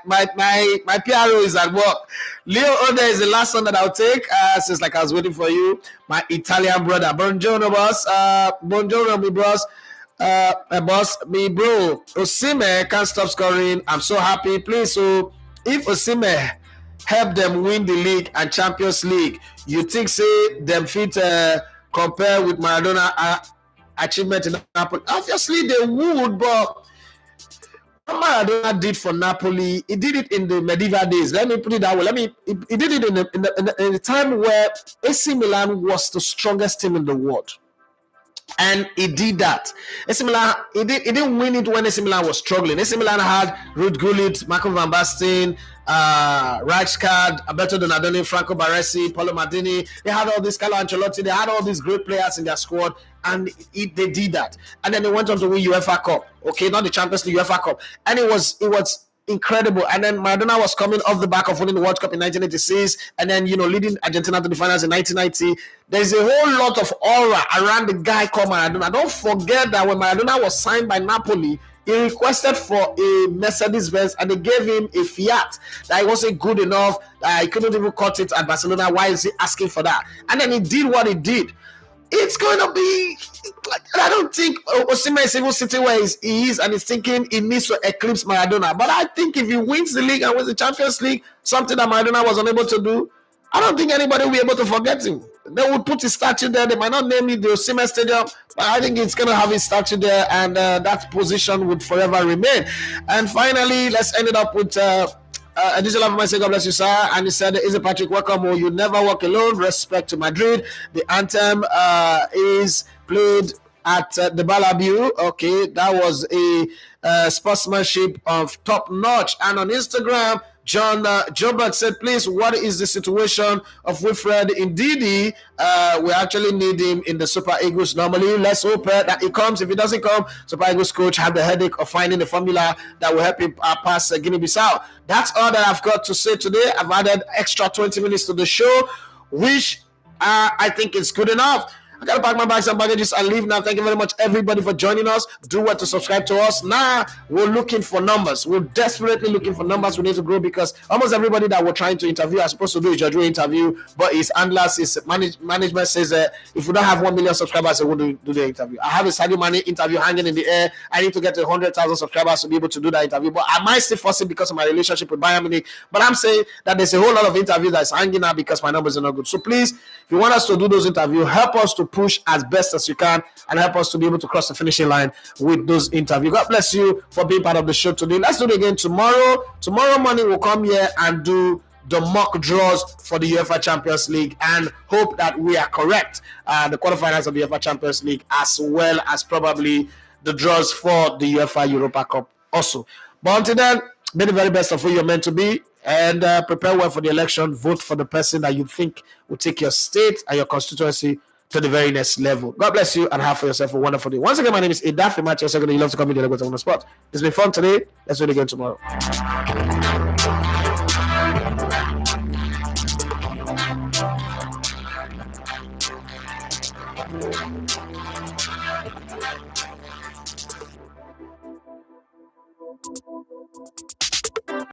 PRO is at work. Leo Ode is the last one that I'll take. Since like I was waiting for you, my Italian brother. Buongiorno, boss. Buongiorno, mi bros. Boss, me bro. Osimhen can't stop scoring. I'm so happy. Please, so if Osimhen help them win the league and Champions League, you think say them fit compare with Maradona achievement in Napoli? Obviously they would, but what Maradona did for Napoli, he did it in the medieval days. Let me put it that way. He did it in the time where AC Milan was the strongest team in the world. And he did that. AC Milan, he didn't win it when AC Milan was struggling. AC Milan had Ruud Gullit, Marco van Basten, Rijkaard, Alberto Donadoni, Franco Baresi, Paolo Maldini. They had all these, Carlo Ancelotti. They had all these great players in their squad, and they did that. And then they went on to win UEFA Cup. Okay, not the Champions League, UEFA Cup, and it was incredible. And then Maradona was coming off the back of winning the World Cup in 1986, and then leading Argentina to the finals in 1990. There's a whole lot of aura around the guy called Maradona. Don't forget that when Maradona was signed by Napoli, he requested for a Mercedes-Benz and they gave him a Fiat that he wasn't good enough, that he couldn't even cut it at Barcelona. Why is he asking for that? And then he did what he did. It's going to be, I don't think Osimhen is even sitting where he is and he's thinking he needs to eclipse Maradona. But I think if he wins the league and wins the Champions League, something that Maradona was unable to do, I don't think anybody will be able to forget him. They would put his statue there. They might not name it the Osimhen Stadium, but I think it's going to have his statue there, and that position would forever remain. And finally, let's end it up with Additional of my say, God bless you, sir. And he said, Is it Patrick, welcome. Oh, you never walk alone. Respect to Madrid. The anthem is played at the Bellabeu. Okay, that was a sportsmanship of top notch. And on Instagram, John Jobert said, please, what is the situation of Wilfred Ndidi? We actually need him in the Super Eagles normally. Let's hope that he comes. If he doesn't come, Super Eagles coach have the headache of finding the formula that will help him pass Guinea-Bissau. That's all that I've got to say today. I've added extra 20 minutes to the show, which I think is good enough. I gotta pack my bags and baggages and leave now. Thank you very much, everybody, for joining us. Do what to subscribe to us. Now we're looking for numbers. We're desperately looking for numbers. We need to grow because almost everybody that we're trying to interview are supposed to do a judge interview, but his handlers, his management says if we don't have 1 million subscribers, we won't do the interview. I have a Sadio Mane interview hanging in the air. I need to get to 100,000 subscribers to be able to do that interview, but I might still force it because of my relationship with Bayern Munich. But I'm saying that there's a whole lot of interviews that's hanging out because my numbers are not good. So please, if you want us to do those interviews, help us to push as best as you can and help us to be able to cross the finishing line with those interviews. God bless you for being part of the show today. Let's do it again tomorrow. Tomorrow morning we'll come here and do the mock draws for the UEFA Champions League and hope that we are correct. The quarterfinals of the UEFA Champions League, as well as probably the draws for the UEFA Europa Cup also. But until then, be the very best of who you're meant to be, and prepare well for the election. Vote for the person that you think will take your state and your constituency to the very next level. God bless you and have for yourself a wonderful day. Once again, my name is Idafi Matthew. You love to come in the on the spot. It's been fun today. Let's do it again tomorrow.